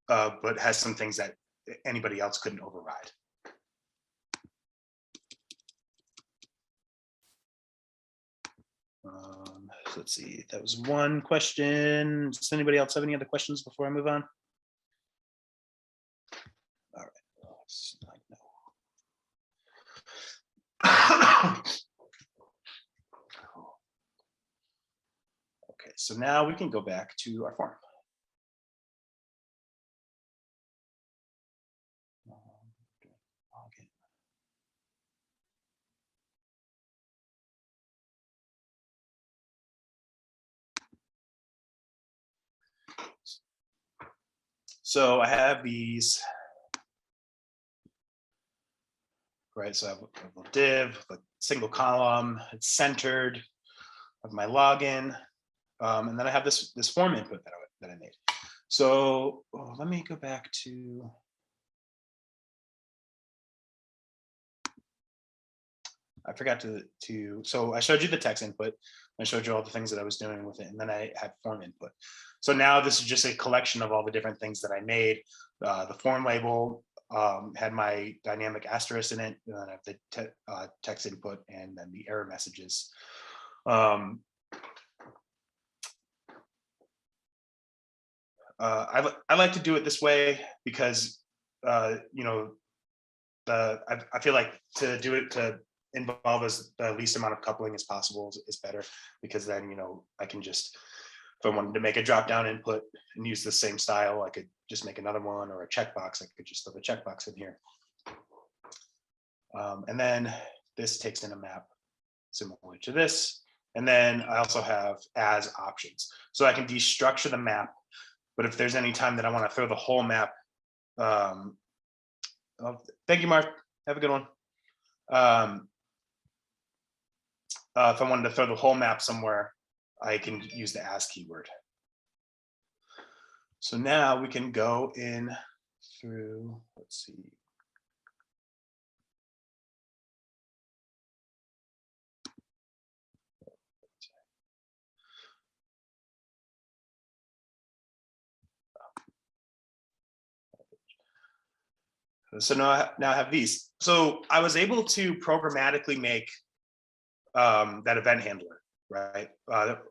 but has some things that anybody else couldn't override. So let's see, that was one question. Does anybody else have any other questions before I move on? All right. Okay, so now we can go back to our form. So I have these, right? So I have a div, a single column, it's centered, I have my login, and then I have this form input that I made. So let me go back to, I forgot to, so I showed you the text input, I showed you all the things that I was doing with it, and then I had form input. So now this is just a collection of all the different things that I made. The form label had my dynamic asterisk in it, and then I have the text input, and then the error messages. I like to do it this way because you know, I feel like to do it to involve as the least amount of coupling as possible is better, because then, you know, I can just, if I wanted to make a drop down input and use the same style, I could just make another one, or a checkbox, I could just throw the checkbox in here. And then this takes in a map similar to this. And then I also have as options. So I can destructure the map, but if there's any time that I want to throw the whole map, oh, thank you, Mark. Have a good one. If I wanted to throw the whole map somewhere, I can use the as keyword. So now we can go in through, let's see. So now I have these. So I was able to programmatically make that event handler, right? But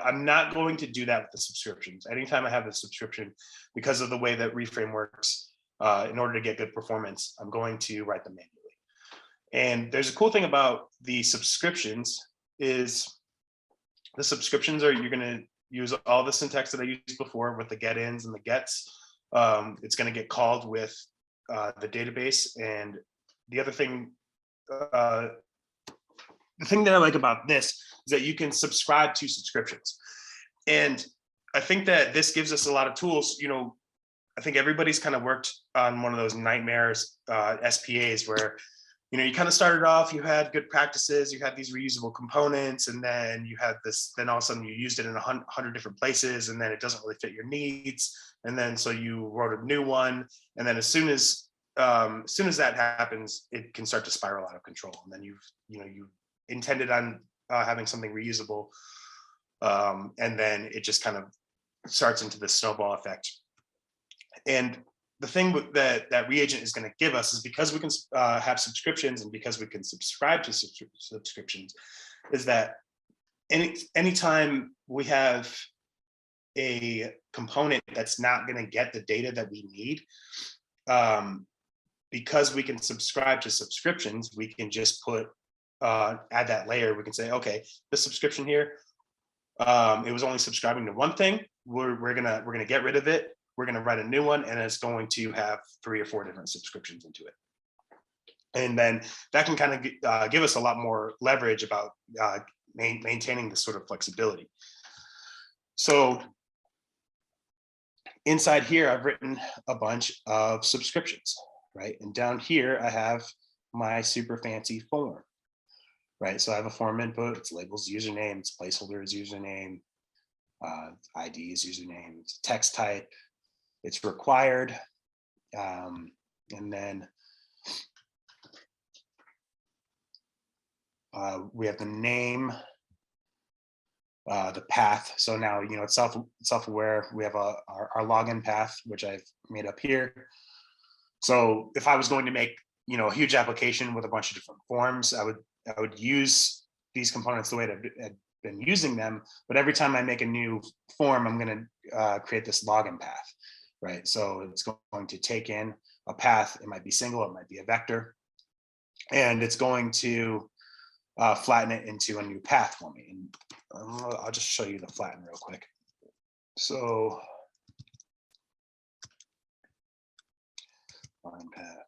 I'm not going to do that with the subscriptions. Anytime I have a subscription, because of the way that Reframe works, in order to get good performance, I'm going to write them manually. And there's a cool thing about the subscriptions is the subscriptions are, you're going to use all the syntax that I used before with the get-ins and the gets. It's going to get called with the database. And the other thing, the thing that I like about this is that you can subscribe to subscriptions. And I think that this gives us a lot of tools. You know, I think everybody's kind of worked on one of those nightmares SPAs where, you know, you kind of started off, you had good practices, you had these reusable components, and then you had this, then all of a sudden you used it in 100 different places, and then it doesn't really fit your needs. And then so you wrote a new one. And then as soon as that happens, it can start to spiral out of control. And then you intended on having something reusable. And then it just kind of starts into this snowball effect. And the thing that Reagent is going to give us is, because we can have subscriptions and because we can subscribe to subscriptions, is that anytime we have a component that's not going to get the data that we need, because we can subscribe to subscriptions, we can just put add that layer. We can say, okay, the subscription here, it was only subscribing to one thing. We're gonna get rid of it. We're going to write a new one, and it's going to have 3 or 4 different subscriptions into it. And then that can kind of give us a lot more leverage about maintaining this sort of flexibility. So inside here, I've written a bunch of subscriptions, right? And down here, I have my super fancy form, right? So I have a form input, it's labels username, it's placeholder is username, ID is username, it's text type, it's required, and then we have the name, the path. So now, you know, it's self-aware. We have our login path, which I've made up here. So if I was going to make, you know, a huge application with a bunch of different forms, I would use these components the way that I've been using them. But every time I make a new form, I'm going to create this login path. Right, so it's going to take in a path. It might be single, it might be a vector, and it's going to flatten it into a new path for me. And I'll just show you the flatten real quick. So, line path.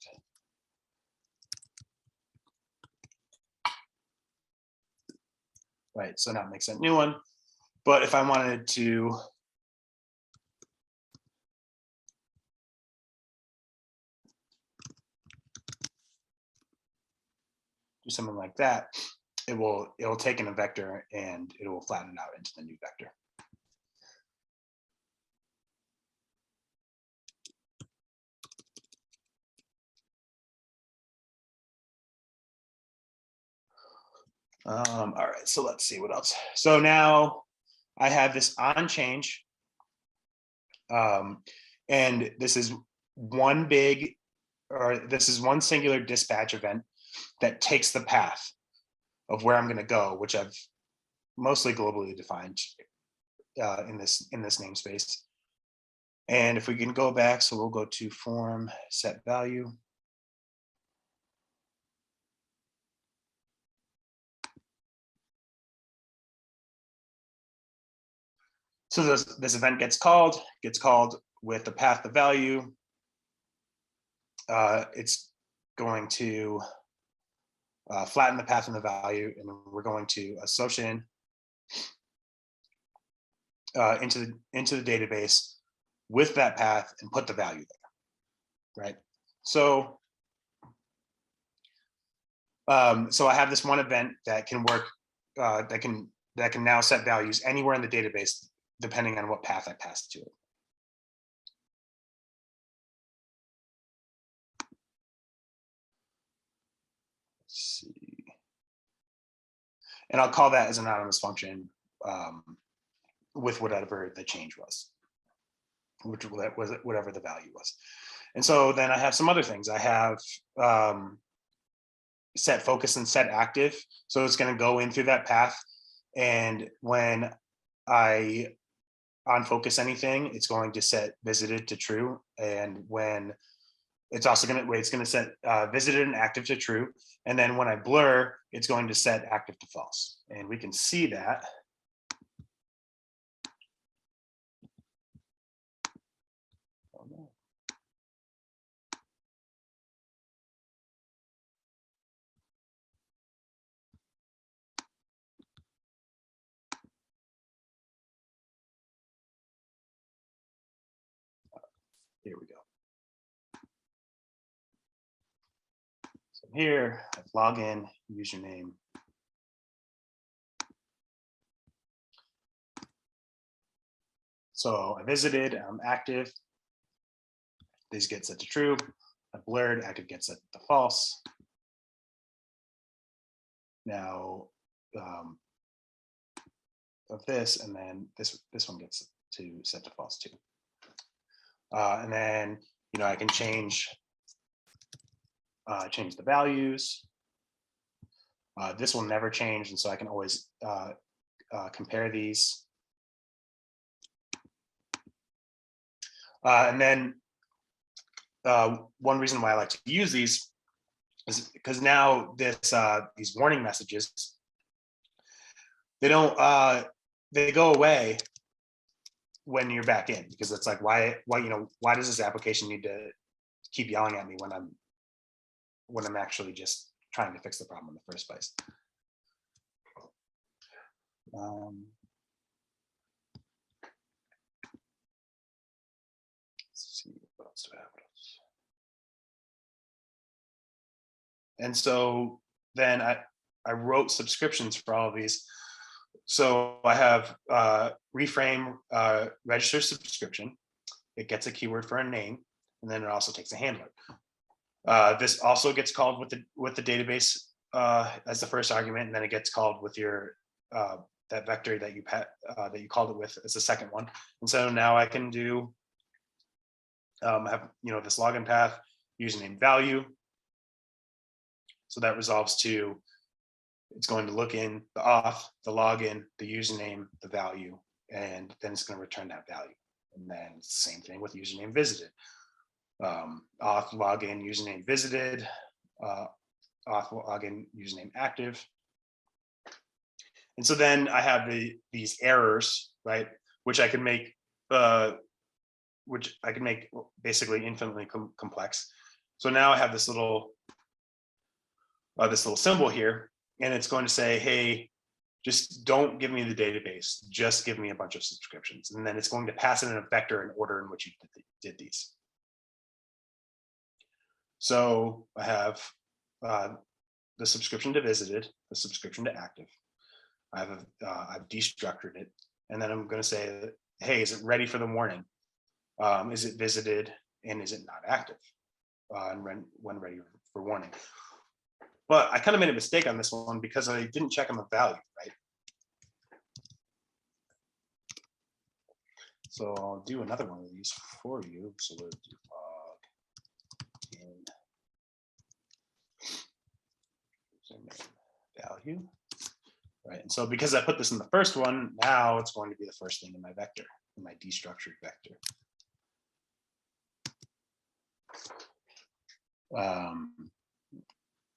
Right, so now it makes a new one. But if I wanted to do something like that, it'll take in a vector and it will flatten it out into the new vector. All right, so let's see what else. So now I have this on change, and this is one singular dispatch event that takes the path of where I'm going to go, which I've mostly globally defined in this namespace. And if we can go back, so we'll go to form set value. So this event gets called with the path of value. It's going to flatten the path and the value, and we're going to associate into the database with that path and put the value there, right? So, so I have this one event that can work, that can now set values anywhere in the database, depending on what path I pass to it. Let's see. And I'll call that as an anonymous function with whatever the change was, which was whatever the value was. And so then I have some other things. I have set focus and set active. So it's going to go in through that path. And when I unfocus anything, it's going to set visited to true. And when it's also going to set visited and active to true. And then when I blur, it's going to set active to false. And we can see that. Oh, no. Here we go. So here, I have login, username. So I visited, I'm active. These get set to true. I blurred, active gets set to false. Now, of this, and then this one gets to set to false too. And then, I can change the values. This will never change, and so I can always compare these. And then one reason why I like to use these is because now these warning messages, they go away when you're back in, because it's like, why does this application need to keep yelling at me when I'm actually just trying to fix the problem in the first place? Let's see what else do I have. And so then I wrote subscriptions for all of these. So I have Reframe register subscription. It gets a keyword for a name, and then it also takes a handler. This also gets called with the database as the first argument, and then it gets called with your that vector that you called it with as the second one. And so now I can do have this login path, username, value. So that resolves to, it's going to look in the auth, the login, the username, the value, and then it's going to return that value. And then same thing with username visited. Auth, login, username visited, auth, login, username active. And so then I have these errors, right, which I can make basically infinitely complex. So now I have this little symbol here, and it's going to say, hey, just don't give me the database, just give me a bunch of subscriptions. And then it's going to pass it in a vector in order in which you did these. So I have the subscription to visited, the subscription to active. I've destructured it, and then I'm going to say, hey, is it ready for the warning? Is it visited, and is it not active? And when ready for warning. But I kind of made a mistake on this one because I didn't check on the value, right? So I'll do another one of these for you. So we'll do log in value, right? And so because I put this in the first one, now it's going to be the first thing in my vector, in my destructured vector.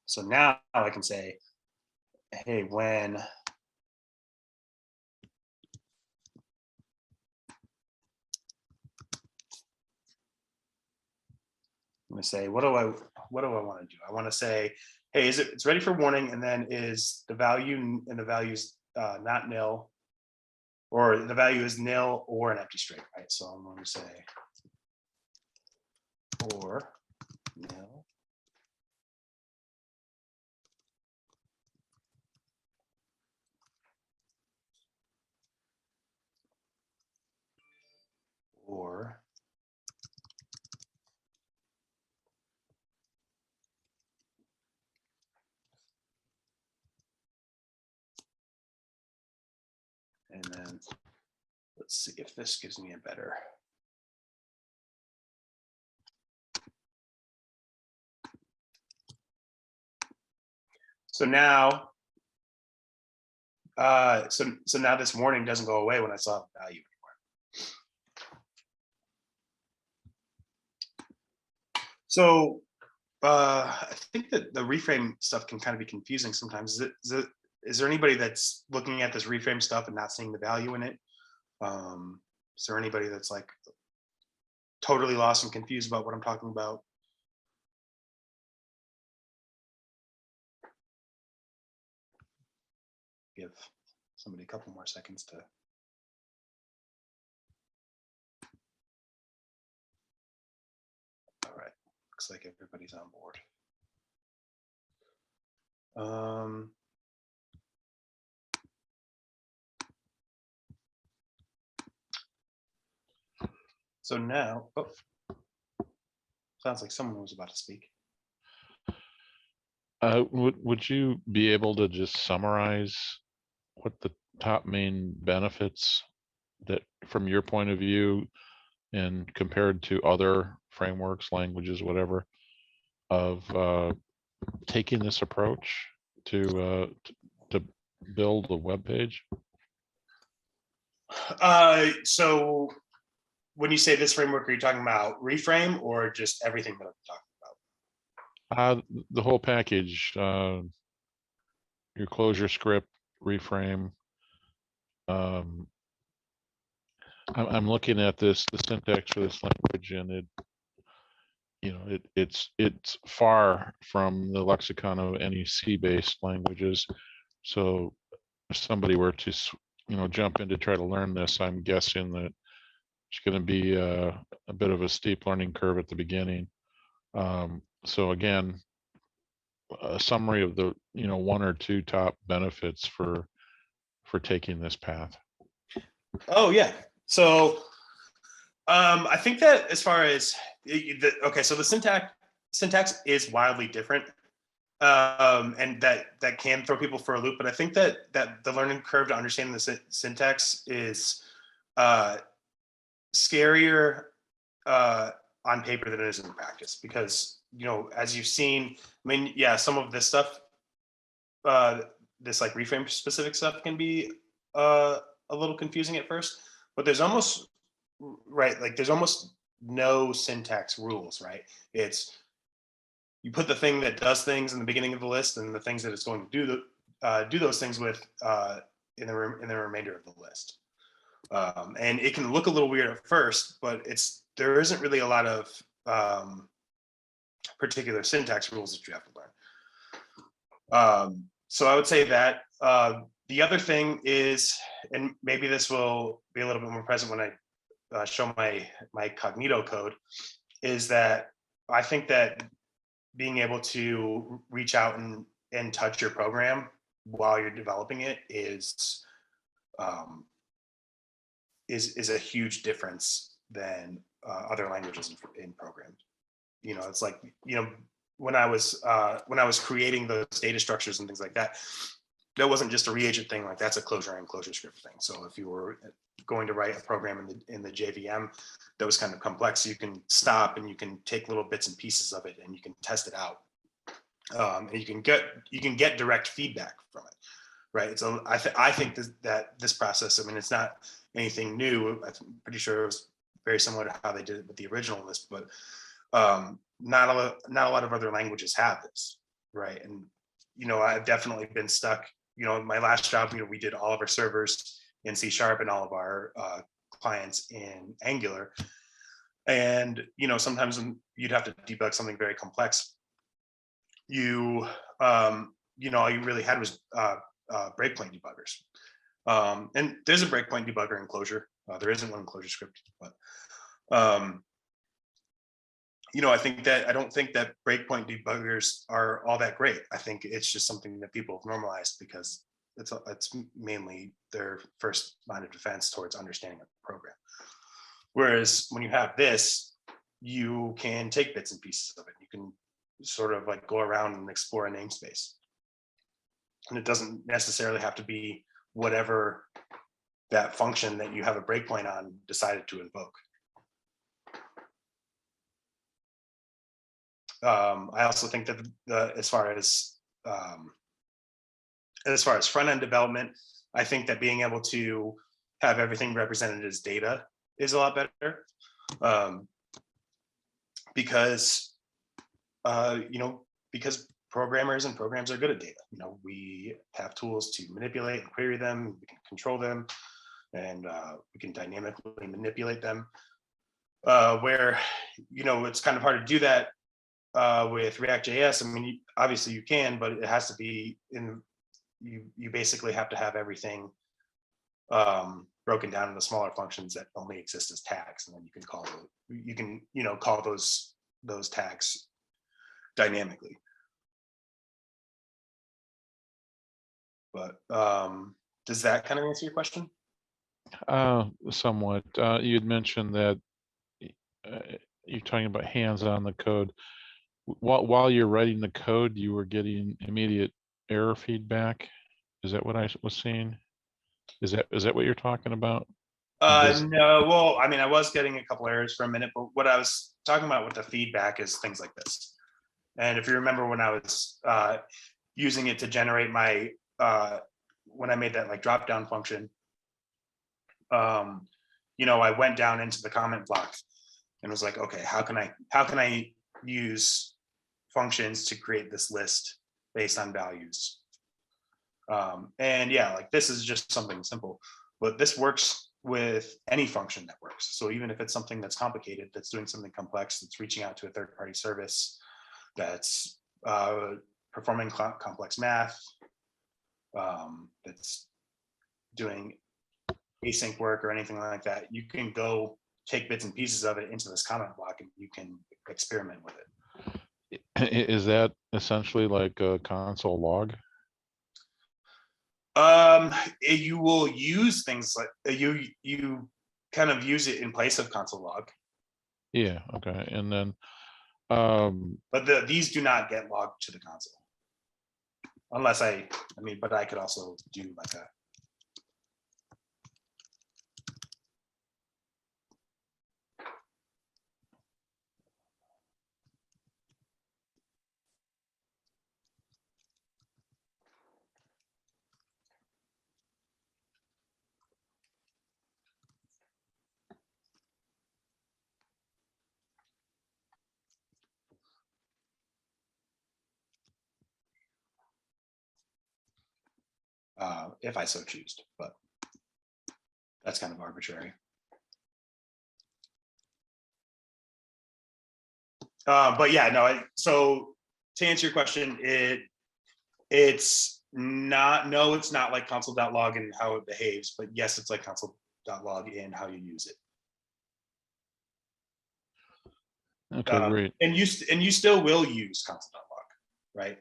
So now I can say, hey, when I'm going to say, what do I, what do I want to do? I want to say, hey, it's ready for warning, and then is the value and the values not nil, or the value is nil or an empty string, right? So I'm going to say or nil. Or and then let's see if this gives me a better. So now, so now this warning doesn't go away when I saw the value anymore. So I think that the reframe stuff can kind of be confusing sometimes. Is there anybody that's looking at this reframe stuff and not seeing the value in it? Is there anybody that's like totally lost and confused about what I'm talking about? Give somebody a couple more seconds to. All right, looks like everybody's on board. So now, oh, sounds like someone was about to speak. Would you be able to just summarize what the top main benefits that, from your point of view, and compared to other frameworks, languages, whatever, of taking this approach to build a web page? So when you say this framework, are you talking about Reframe or just everything that I'm talking about? The whole package, your ClojureScript, Reframe. I'm looking at the syntax for this language, and it's far from the lexicon of any C-based languages. So if somebody were to jump in to try to learn this, I'm guessing that it's going to be a bit of a steep learning curve at the beginning. So again, a summary of the one or two top benefits for taking this path. Oh yeah. So I think that as far as okay, so the syntax is wildly different, and that can throw people for a loop. But I think that the learning curve to understand the syntax is scarier on paper than it is in practice, because as you've seen, I mean, yeah, some of this stuff, this like reframe specific stuff can be a little confusing at first, but there's almost there's almost no syntax rules, right? It's you put the thing that does things in the beginning of the list, and the things that it's going to do those things with in the remainder of the list. And it can look a little weird at first, but there isn't really a lot of particular syntax rules that you have to learn. So I would say that the other thing is, and maybe this will be a little bit more present when I show my Cognito code, is that I think that being able to reach out and touch your program while you're developing it is a huge difference than other languages in programs. It's like, when I was creating those data structures and things like that, that wasn't just a Reagent thing. Like, that's a Clojure and ClojureScript thing. So if you were going to write a program in the JVM that was kind of complex, you can stop and you can take little bits and pieces of it and you can test it out, and you can get direct feedback from it, right? So I think that this process, I mean, it's not anything new. I'm pretty sure it was very similar to how they did it with the original Lisp, but not a lot of other languages have this, right? And I've definitely been stuck. In my last job, we did all of our servers in C# and all of our clients in Angular, and sometimes you'd have to debug something very complex. all you really had was breakpoint debuggers. And there's a breakpoint debugger in Clojure. There isn't one in ClojureScript, but I don't think that breakpoint debuggers are all that great. I think it's just something that people have normalized because it's mainly their first line of defense towards understanding of the program. Whereas when you have this, you can take bits and pieces of it. You can sort of like go around and explore a namespace. And it doesn't necessarily have to be whatever that function that you have a breakpoint on decided to invoke. I also think that as far as front-end development, I think that being able to have everything represented as data is a lot better, because programmers and programs are good at data. We have tools to manipulate and query them. We can control them, and we can dynamically manipulate them. Where it's kind of hard to do that with React.js. I mean, obviously you can, but it has to be in. You basically have to have everything broken down into smaller functions that only exist as tags, and then you can call those tags dynamically. But does that kind of answer your question? Somewhat. You had mentioned that you're talking about hands-on the code. While you're writing the code, you were getting immediate error feedback. Is that what I was seeing? Is that what you're talking about? No, well, I mean, I was getting a couple errors for a minute, but what I was talking about with the feedback is things like this. And if you remember when I was using it to generate my, when I made that like drop down function, I went down into the comment block and was like, okay, how can I use functions to create this list based on values? And yeah, like this is just something simple, but this works with any function that works. So even if it's something that's complicated, that's doing something complex, that's reaching out to a third-party service, that's performing complex math, that's doing async work or anything like that, you can go take bits and pieces of it into this comment block and you can experiment with it. Is that essentially like a console log? You will use things like you kind of use it in place of console log. Yeah, okay. And then but these do not get logged to the console unless but I could also do like that. If I so choose, but that's kind of arbitrary. But yeah, no. So to answer your question, it's not like console.log and how it behaves, but yes, it's like console.log and how you use it. Okay, great. And you still will use console.log, right?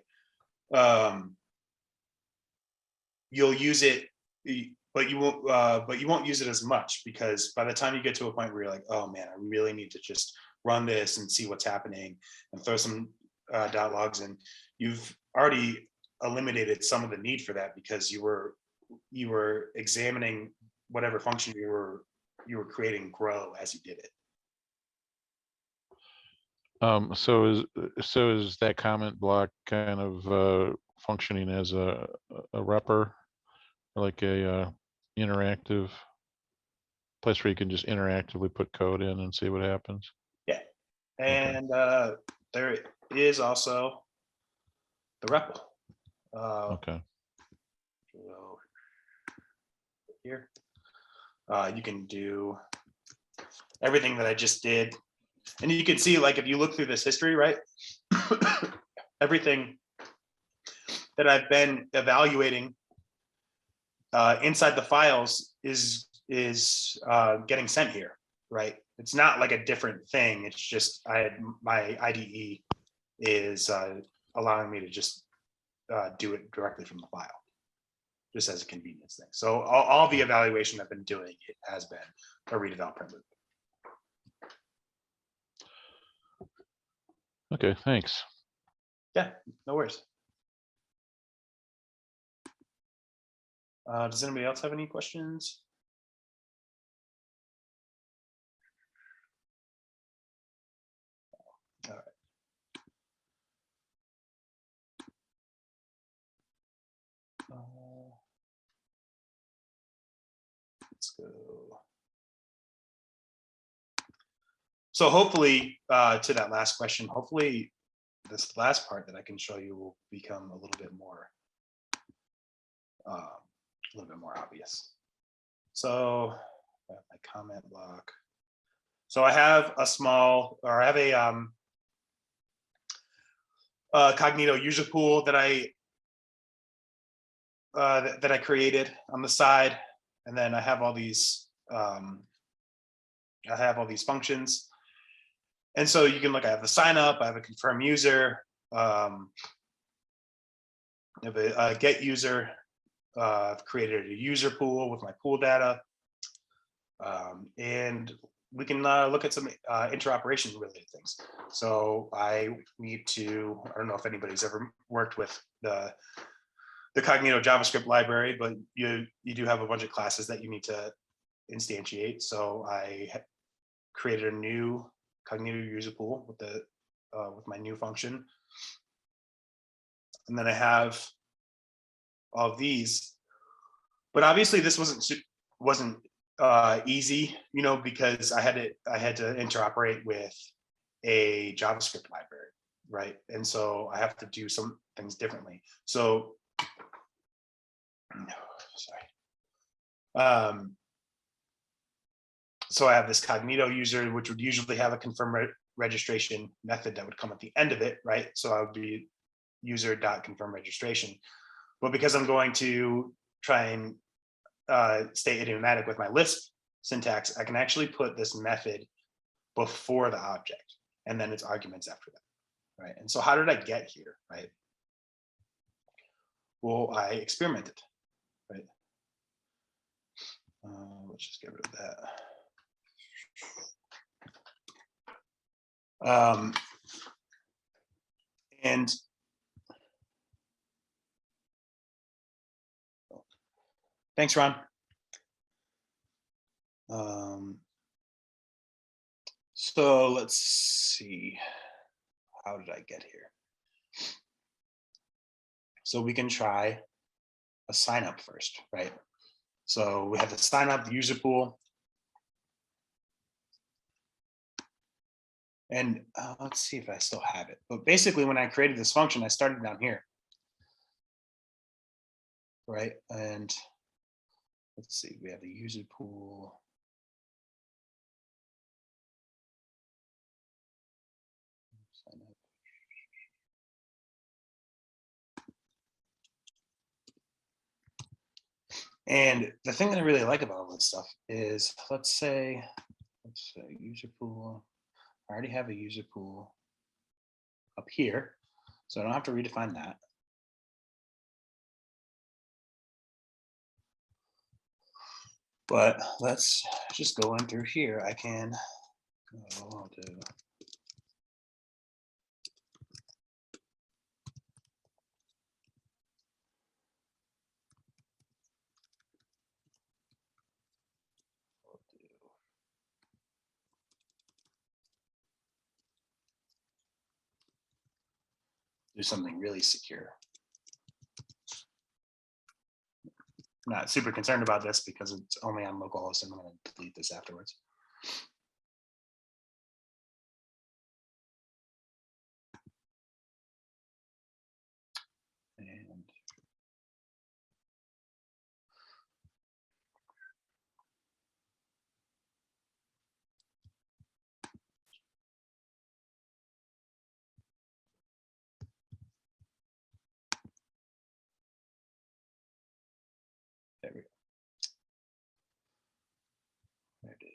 You'll use it, but you won't use it as much, because by the time you get to a point where you're like, oh man, I really need to just run this and see what's happening and throw some .logs in, you've already eliminated some of the need for that because you were examining whatever function you were creating grow as you did it. So is that comment block kind of functioning as a repr, like a interactive place where you can just interactively put code in and see what happens? Yeah, and there is also the REPL. Okay. So here, you can do everything that I just did. And you can see, like, if you look through this history, right? everything that I've been evaluating inside the files is getting sent here, right? It's not like a different thing. It's just my IDE is allowing me to just do it directly from the file, just as a convenience thing. So all the evaluation I've been doing, it has been a read-eval-print loop. Okay, thanks. Yeah, no worries. Does anybody else have any questions? All right. Let's go. So hopefully, to that last question, hopefully this last part that I can show you will become a little bit more obvious. So I have my comment block. So I have a small, or I have a Cognito user pool that I created on the side, and then I have all these functions. And so you can look, I have the sign up, I have a confirm user, I have a get user. I've created a user pool with my pool data, and we can look at some interoperation related things. So I don't know if anybody's ever worked with the Cognito JavaScript library, but you do have a bunch of classes that you need to instantiate. So I created a new Cognito user pool with my new function, and then I have all of these. But obviously, this wasn't easy, because I had to interoperate with a JavaScript library, right? And so I have to do some things differently. So, sorry. So I have this Cognito user, which would usually have a confirm registration method that would come at the end of it, right? So I would be user.confirm registration. But because I'm going to try and stay idiomatic with my Lisp syntax, I can actually put this method before the object, and then its arguments after that, right? And so how did I get here, right? Well, I experimented, right? Let's just get rid of that. And thanks, Ron. So let's see, how did I get here? So we can try a sign up first, right? So we have the sign up, the user pool. And let's see if I still have it. But basically, when I created this function, I started down here, right? And let's see, we have the user pool. Sign up. And the thing that I really like about all this stuff is, let's say user pool. I already have a user pool up here, so I don't have to redefine that. But let's just go in through here. I can I'll do something really secure. I'm not super concerned about this because it's only on localhost, and I'm going to delete this afterwards. And Where did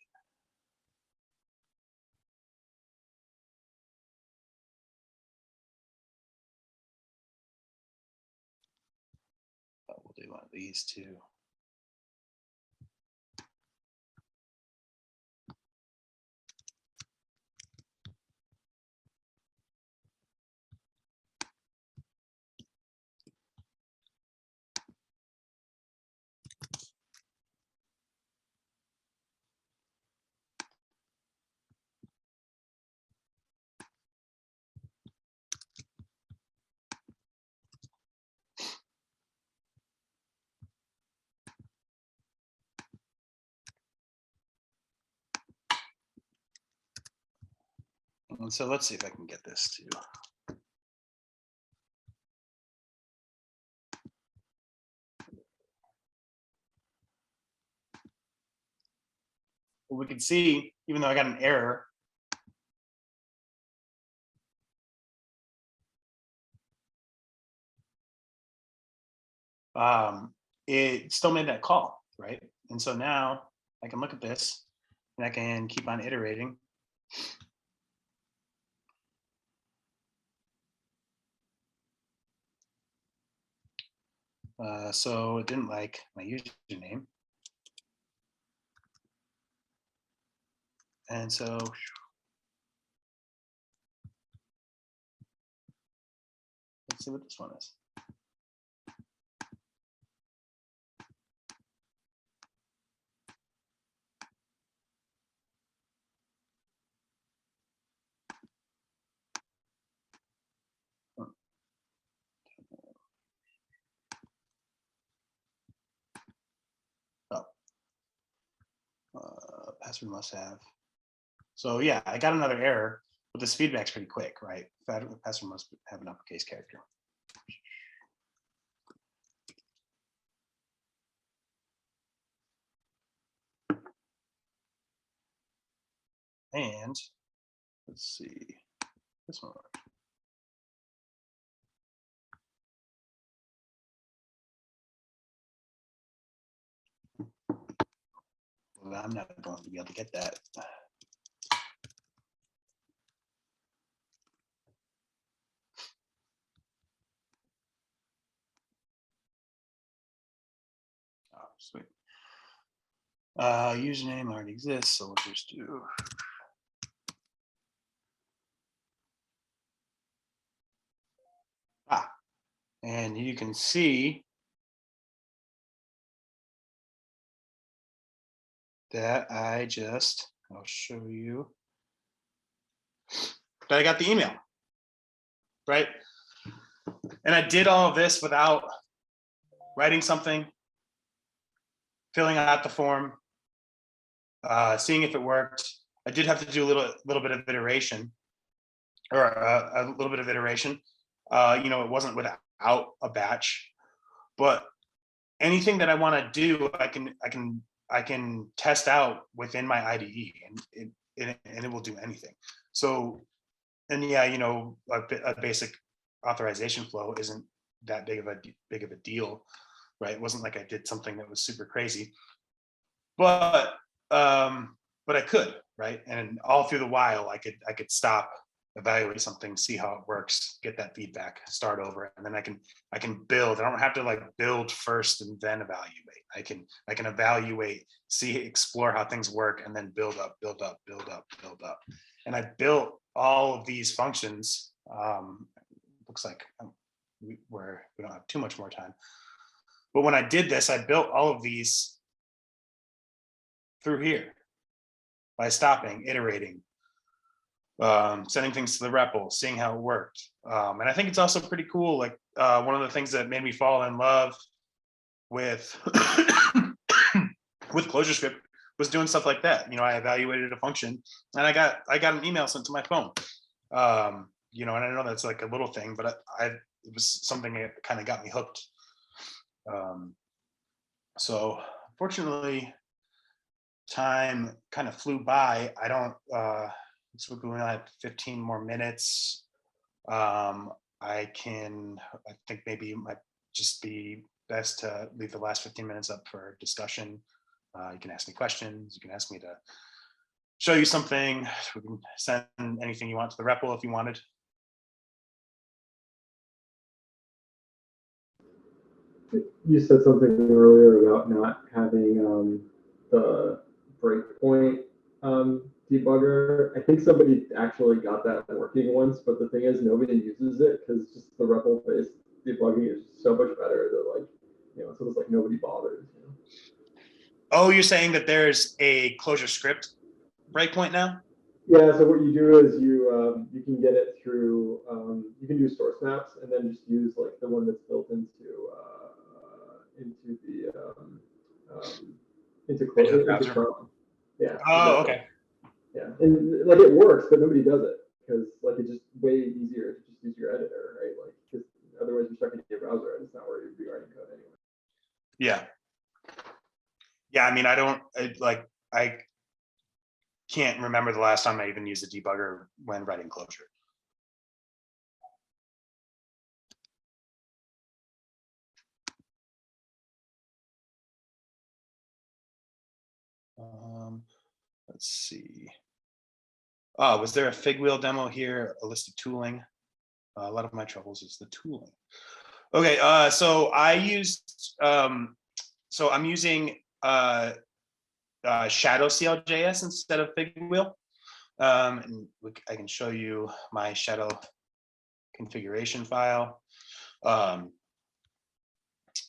we'll do one of these too. And so let's see if I can get this to. Well, we can see, even though I got an error, it still made that call, right? And so now I can look at this and I can keep on iterating. So it didn't like my username. And so let's see what this one is. Password must have. So yeah, I got another error, but this feedback's pretty quick, right? Password must have an uppercase character. And let's see, this one. Well, I'm not going to be able to get that. Oh, sweet. Username already exists, so we'll just do. And you can see that I'll show you that I got the email, right? And I did all of this without writing something, filling out the form, seeing if it worked. I did have to do a little bit of iteration, or a little bit of iteration. It wasn't without a batch, but anything that I want to do, I can test out within my IDE, and it will do anything. So, and yeah, a basic authorization flow isn't that big of a deal, right? It wasn't like I did something that was super crazy, but I could, right? And all through the while, I could stop, evaluate something, see how it works, get that feedback, start over, and then I can build. I don't have to like build first and then evaluate. I can evaluate, see, explore how things work, and then build up. And I built all of these functions. Looks like we don't have too much more time. But when I did this, I built all of these through here by stopping, iterating, sending things to the REPL, seeing how it worked. And I think it's also pretty cool. Like one of the things that made me fall in love with with ClojureScript was doing stuff like that. I evaluated a function and I got an email sent to my phone. And I know that's like a little thing, but it was something that kind of got me hooked. So fortunately, time kind of flew by. I don't, so we only have 15 more minutes. I think maybe it might just be best to leave the last 15 minutes up for discussion. You can ask me questions. You can ask me to show you something. We can send anything you want to the REPL if you wanted. You said something earlier about not having the breakpoint debugger. I think somebody actually got that working once, but the thing is nobody uses it because just the REPL-based debugging is so much better that, like, you know, so it's like nobody bothers. You know? Oh, you're saying that there's a ClojureScript breakpoint now? Yeah, so what you do is you can get it through, you can do source maps and then just use like the one that's built into Chrome. Yeah. Oh, okay. Yeah, and like it works, but nobody does it because like it's just way easier to just use your editor, right? Like, because otherwise you're stuck in your browser and it's not where you'd be writing code anyway. Yeah. Yeah, I mean, I can't remember the last time I even used a debugger when writing Clojure. Let's see. Oh, was there a fig wheel demo here? A list of tooling. A lot of my troubles is the tooling. Okay, so I used, so I'm using Shadow-CLJS instead of fig wheel. And I can show you my Shadow configuration file. I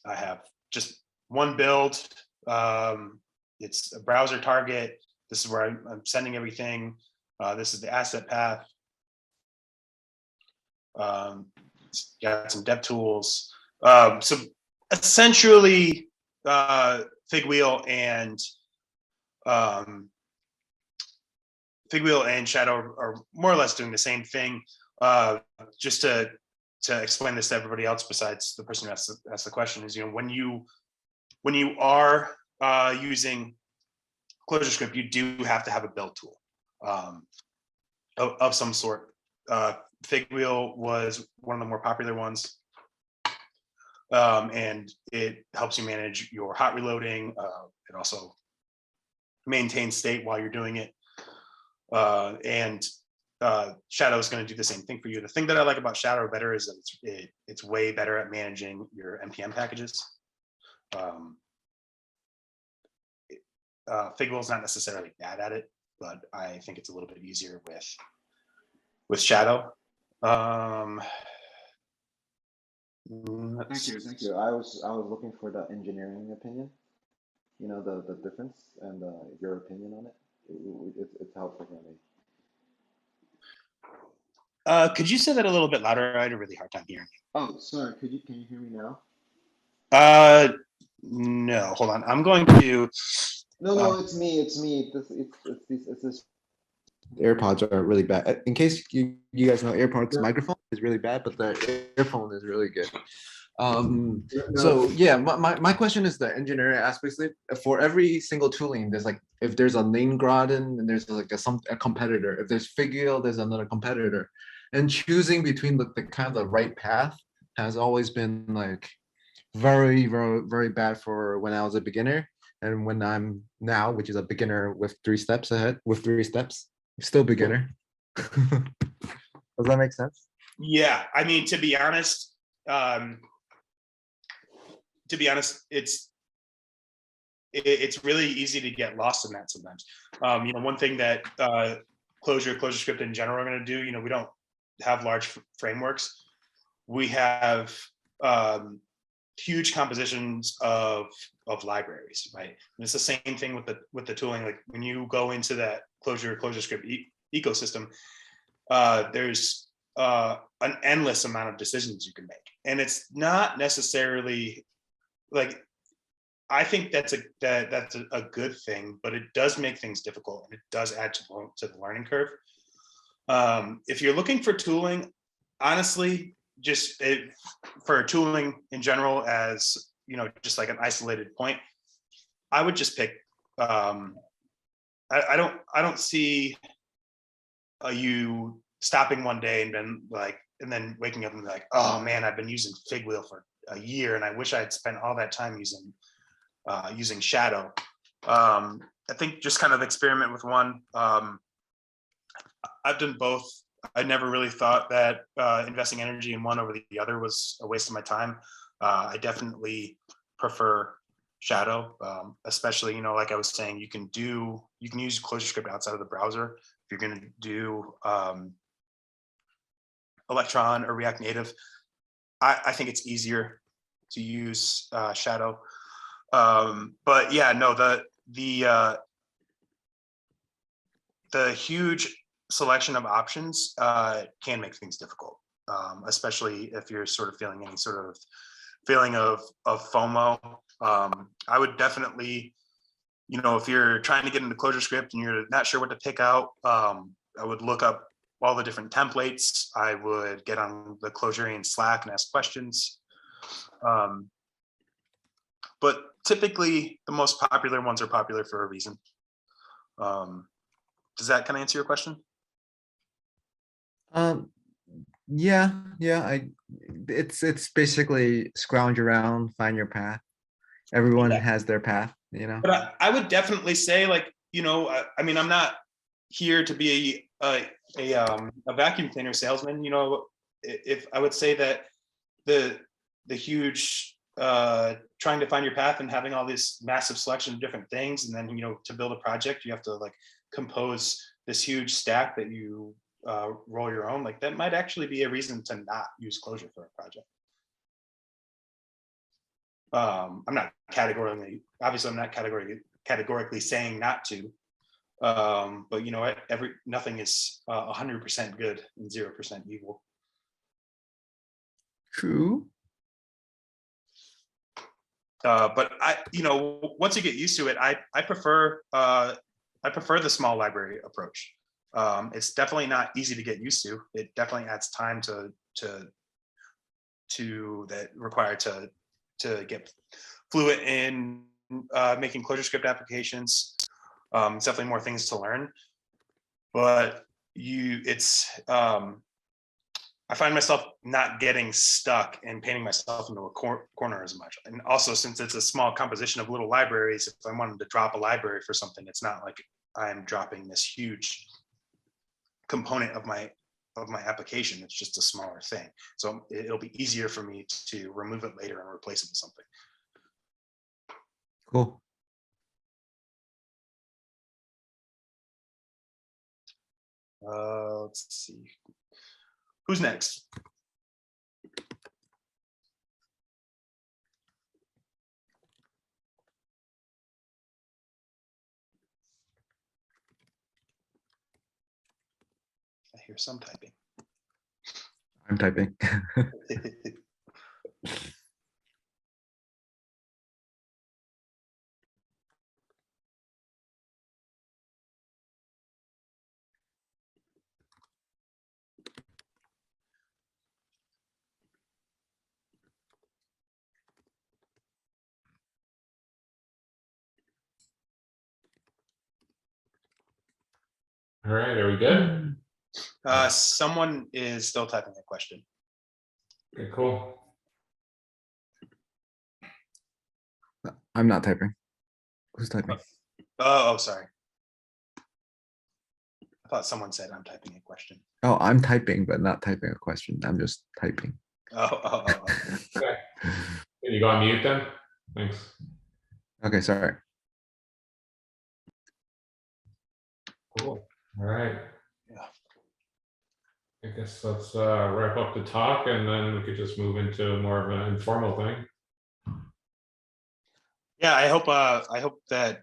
have just one build. It's a browser target. This is where I'm sending everything. This is the asset path. Got some dev tools. So essentially, fig wheel and Shadow are more or less doing the same thing. Just to explain this to everybody else besides the person who asked the question is, you know, when you are using ClojureScript, you do have to have a build tool of some sort. Fig wheel was one of the more popular ones, and it helps you manage your hot reloading. It also maintains state while you're doing it, and Shadow is going to do the same thing for you. The thing that I like about Shadow better is that it's way better at managing your npm packages. Fig wheel is not necessarily bad at it, but I think it's a little bit easier with Shadow. Thank you. I was looking for the engineering opinion. You know, the difference and your opinion on it. It's helpful for me. Could you say that a little bit louder? I had a really hard time hearing you. Oh, sorry. Can you hear me now? No. Hold on. I'm going to. No, it's me. It's this. AirPods are really bad. In case you guys know, AirPods microphone is really bad, but the earphone is really good. So yeah, my question is the engineering aspects. For every single tooling, there's like, if there's a name garden and there's like a competitor. If there's fig wheel, there's another competitor. And choosing between the kind of the right path has always been like very, very, very bad for when I was a beginner. And when I'm now, which is a beginner with 3 steps ahead, still beginner. Does that make sense? Yeah, I mean, to be honest, it's really easy to get lost in that sometimes. You know, one thing that ClojureScript in general are going to do, you know, we don't have large frameworks. We have huge compositions of libraries, right? And it's the same thing with the tooling. Like when you go into that ClojureScript ecosystem, there's an endless amount of decisions you can make, and it's not necessarily like, I think that's a good thing, but it does make things difficult and it does add to the learning curve. If you're looking for tooling, honestly, just for tooling in general, as you know, just like an isolated point, I would just pick. I don't see you stopping one day and then waking up and be like, oh man, I've been using fig wheel for a year and I wish I had spent all that time using Shadow. I think just kind of experiment with one. I've done both. I never really thought that investing energy in one over the other was a waste of my time. I definitely prefer Shadow, especially, you know, like I was saying, you can use ClojureScript outside of the browser. If you're going to do Electron or React Native, I think it's easier to use Shadow. But yeah, no, the huge selection of options can make things difficult, especially if you're sort of feeling any sort of feeling of FOMO. I would definitely, you know, if you're trying to get into ClojureScript and you're not sure what to pick out, I would look up all the different templates. I would get on the Clojurian Slack and ask questions. But typically the most popular ones are popular for a reason. Does that kind of answer your question? Yeah, it's basically scrounge around, find your path. Everyone has their path, you know. But I would definitely say, like, you know, I mean, I'm not here to be a vacuum cleaner salesman. You know, if I would say that the huge trying to find your path and having all this massive selection of different things, and then, you know, to build a project, you have to like compose this huge stack that you roll your own. Like, that might actually be a reason to not use Clojure for a project. I'm not categorically saying not to, but you know what, nothing is 100% good and 0% evil. True. But you know, once you get used to it, I prefer the small library approach. It's definitely not easy to get used to. It definitely adds time to that required to get fluent in making ClojureScript applications. It's definitely more things to learn, but I find myself not getting stuck and painting myself into a corner as much. And also, since it's a small composition of little libraries, if I wanted to drop a library for something, it's not like I'm dropping this huge component of my application. It's just a smaller thing. So it'll be easier for me to remove it later and replace it with something. Cool. Let's see. Who's next? I hear some typing. I'm typing. All right, are we good? Someone is still typing a question. Okay, cool. I'm not typing. Who's typing? Oh, sorry. I thought someone said I'm typing a question. Oh, I'm typing, but not typing a question. I'm just typing. Oh. Okay. Can you go on mute then? Thanks. Okay, sorry. Cool. All right. Yeah. I guess let's wrap up the talk, and then we could just move into more of an informal thing. Yeah, I hope that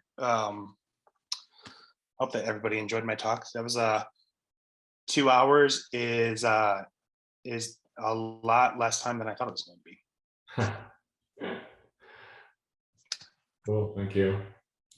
everybody enjoyed my talk. That was 2 hours is a lot less time than I thought it was going to be. Cool, thank you.